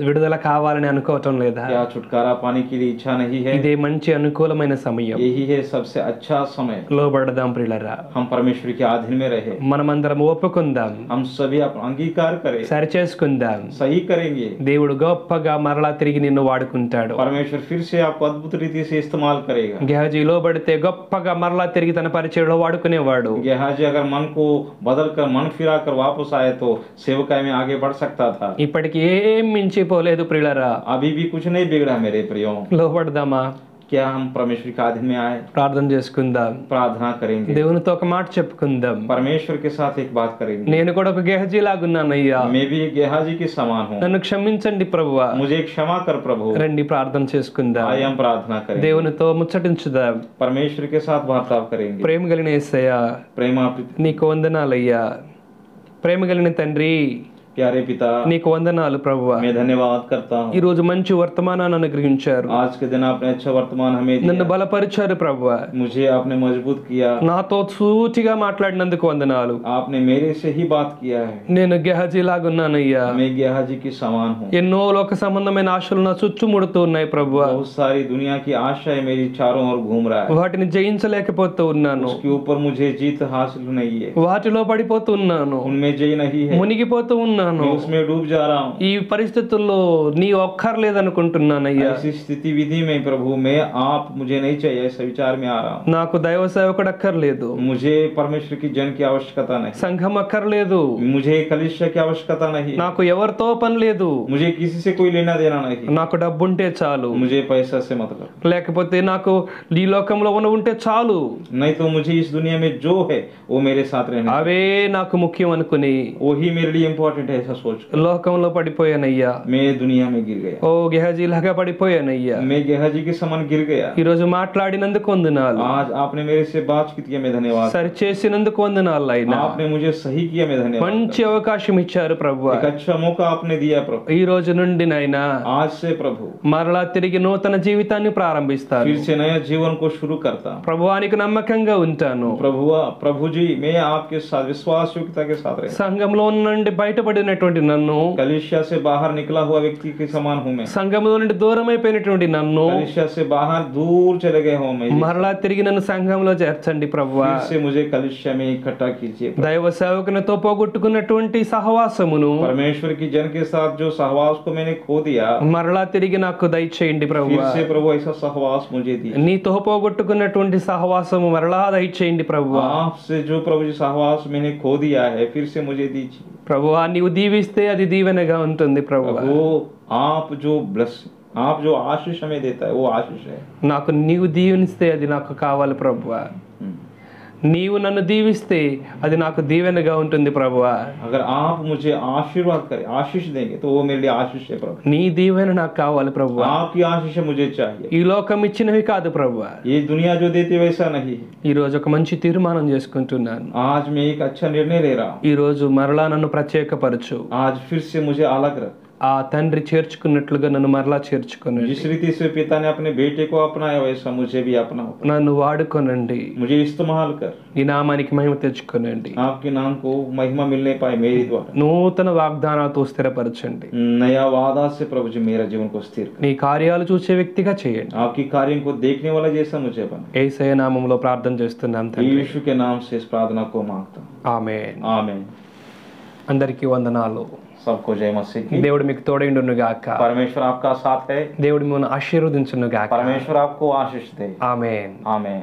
విడుదల కావాలని అనుకోవటం లేదా? क्या छुटकारा पाने के लिए इच्छा नहीं है? ఇదే మంచి అనుకూలమైన సమయం. यही है सबसे अच्छा समय। లోబడదాం ప్రియులారా. हम परमेश्वर के अधीन में रहे, మనమందరం ఒప్పుకుందాం, हम సभी अपना अंगीकार करें, సరి చేసుకుందాం. सही करेंगे। దేవుడు గొప్పగా మరలా తిరిగి నిన్ను వాడుకుంటాడు. परमेश्वर फिर से आपको अद्भुत रीति से इस्तेमाल करेगा। గెహజీ లోబడితే గొప్పగా మరలా తిరిగి తన పరిచయంలో వాడుకునేవాడు. गेहाजी अगर मन को बदल कर, मन फिरा कर वापस आए तो सेवकाई में आगे बढ़ सकता था। ఇప్పటికి ఏం మించిపోలేదు ప్రియులారా. अभी भी कुछ नहीं बिगड़ा मेरे प्रियो। లోబడదామా? क्या हम परमेश्वर के अधीन में आए? ప్రార్థన చేసుకుందాం. प्रार्थना करेंगे, దేవునితో ఒక మాట చెప్పుకుందాం. परमेश्वर के साथ एक बात करेंगे। నేను కూడా ఒక గెహజీ లాగున్నానయ్యా, मैं भी एक गेहाजी के समान हूँ, నన్ను క్షమించండి ప్రభువా. मुझे क्षमा कर प्रभु। రండి ప్రార్థన చేసుకుందాం. आइए हम प्रार्थना करें, దేవునితో ముచ్చటించుదాం. परमेश्वर के साथ वार्ताव करेंगे। ప్రేమ కలిగిన యేసయ్యా, प्रेमा నీకు వందనాలయ్యా. ప్రేమ కలిగిన తండ్రి, प्यारे पिता, నీకు వందనాలు ప్రభువా. मैं धन्यवाद करता हूँ। ఈ రోజు మంచి వర్తమానాన్ని అనుగ్రహించారు, आज के दिन आपने अच्छा वर्तमान हमें నన్ను दिया, బలపరిచారు ప్రభువా. मुझे आपने मजबूत किया, నాతో సూటిగా మాట్లాడినందుకు వందనాలు. आपने मेरे से ही बात किया है। నేను గెహజీ లాగున్నానయ్యా. मैं गेहाजी के समान हूँ। ఎన్నో లోక సంబంధమైన ఆశలు నా చుట్టుముడుతూ ఉన్నాయి ప్రభువా. बहुत सारी दुनिया की आशाएं मेरी चारों ओर घूम रहा है, వాటిని జయించలేకపోతూ ఉన్నాను. उसके ऊपर मुझे जीत हासिल नहीं है, వాటిలో పడిపోతున్నాను, उनमें जय नहीं है, మునిగిపోతూ ఉన్నాను. मैं उसमें डूब जा रहा हूँ। ఈ పరిస్థితుల్లో నీ ఒక్కర్లేదనుకుంటున్నానయ్యా. ऐसी स्थिति विधि में प्रभु मैं आप मुझे नहीं चाहिए, ऐसा विचार में आ रहा हूँ। నాకు దైవ సేవకుడు అక్కర్లేదు, मुझे परमेश्वर की जन की आवश्यकता नहीं, సంఘం అక్కర్లేదు, मुझे कलिशा की आवश्यकता नहीं, నాకు ఎవరితో పని లేదు, मुझे किसी से कोई लेना देना नहीं, నాకు డబ్బుంటే చాలు, मुझे पैसा से मतलब, లేకపోతే నాకు ఈ లోకంలో ఉంటే చాలు, नहीं तो मुझे इस दुनिया में जो है वो मेरे साथ रहना, అవే నాకు ముఖ్యం అనుకుని वही मेरे लिए इम्पोर्टेंट है, ऐसा सोच లోకంలో పడిపోయానయ్యా. मैं दुनिया में गिर गया, ఓ గెహజీ లాగా పడిపోయానయ్యా. मैं गेहाजी के समान गिर गया। ఈ రోజు మాట్లాడినందుకు వందనాలు, आज आपने मेरे से बातचीत किया, मैं धन्यवाद। సరి చేసినందుకు వందనాలు అయినా. आपने मुझे सही किया, मैं धन्यवाद। మంచి అవకాశం ఇచ్చారు ప్రభువా. एक अच्छा मौका आपने दिया प्रभु। ఈ రోజు నుండి నాయనా आज से प्रभु మరలా తిరిగి నూతన జీవితాన్ని ప్రారంభిస్తాను. फिर से नया जीवन को शुरू करता हूं। ప్రభువానికి నమ్మకంగా ఉంటాను. प्रभु जी मैं आपके साथ विश्वास योग्यता के साथ रहता సంఘంలో నుండి బయటపడినటువంటి నన్ను, हूं। कलिसिया से बाहर निकला हुआ व्यक्ति के समान हूं मैं, సంఘంలో నుండి దూరం అయిపోయినటువంటి నన్ను कलिसिया से बाहर दूर चले गए हूं मैं, మరలా తిరిగి నన్ను సంఘంలో చేర్చండి ప్రభువా. फिर से मुझे कलिसिया में इकट्ठा कीजिए। దైవ సేవకునితో పోగొట్టుకున్నటువంటి సహవాసమును परमेश्वर की जन के साथ जो सहवास को मैंने खो दिया, మరలా తిరిగి నాకు దయచేయండి फिर ప్రభువా. से प्रभु ऐसा सहवास मुझे दिया। నీతో పోగొట్టుకున్నటువంటి సహవాసము మరలా దయచేయండి ప్రభువా. आपसे जो प्रभु जी सहवास मैंने खो दिया है, फिर से मुझे दीजिए ప్రభువా. నీవు దీవిస్తే అది దీవెనగా ఉంటుంది ప్రభువా. प्रभु। आप जो ब्लेस, आप जो आशीष हमें देता है वो आशीष है। నాకు నీవు దీవెనిస్తే అది నాకు కావాలి ప్రభువా. నీవు నన్ను దీవిస్తే అది నాకు దీవెనగా ఉంటుంది ప్రభువా. अगर आप मुझे आशीर्वाद करें, आशीष देंगे तो वो मेरे लिए आशीष है प्रभु। నీ దీవెన నాకు కావాలి ప్రభువా. आपकी आशीष मुझे चाहिए। ఈ లోకం ఇచ్చినవి కాదు ప్రభువా. ये दुनिया जो देती है वैसा नहीं है। ఈ రోజు ఒక మంచి తీర్మానం చేసుకుంటున్నాను. आज मैं एक अच्छा निर्णय ले रहा हूँ। ఈ రోజు మరలా నన్ను ప్రత్యేకపరచు. आज फिर से मुझे अलग रख। ఆ తండ్రి చేర్చుకున్నట్లుగా నన్ను మరలా చేర్చుకునండి. जिस रीति से पिता ने अपने बेटे को अपनाया वैसा मुझे भी अपनाओ। నన్ను వాడుకొనండి. मुझे इस्तेमाल कर, నీ నామానికి మహిమ తెచ్చుకొనండి. आपके नाम को महिमा मिलने पाए मेरे द्वारा। నూతన వాగ్దానాలతో స్థిరపరచండి. नया वादा से प्रभु जी मेरा जीवन को स्थिर कर। నీ కార్యాలు చూసే వ్యక్తిగా చేయండి. आपकी कार्यों को देखने वाला जैसा मुझे बना। యేసయ్య నామములో ప్రార్థన చేస్తున్నాం తండ్రి. यीशु के नाम से इस प्रार्थना को मांगता हूँ। ఆమేన్. आमीन। అందరికీ వందనాలు. सबको जय मसीह की। దేవుడు మీకు తోడైండును గాక. परमेश्वर आपका साथ है। దేవుడు మిమ్మల్ని ఆశీర్వదించును గాక. परमेश्वर आपको आशीष दे। ఆమేన్. आमीन।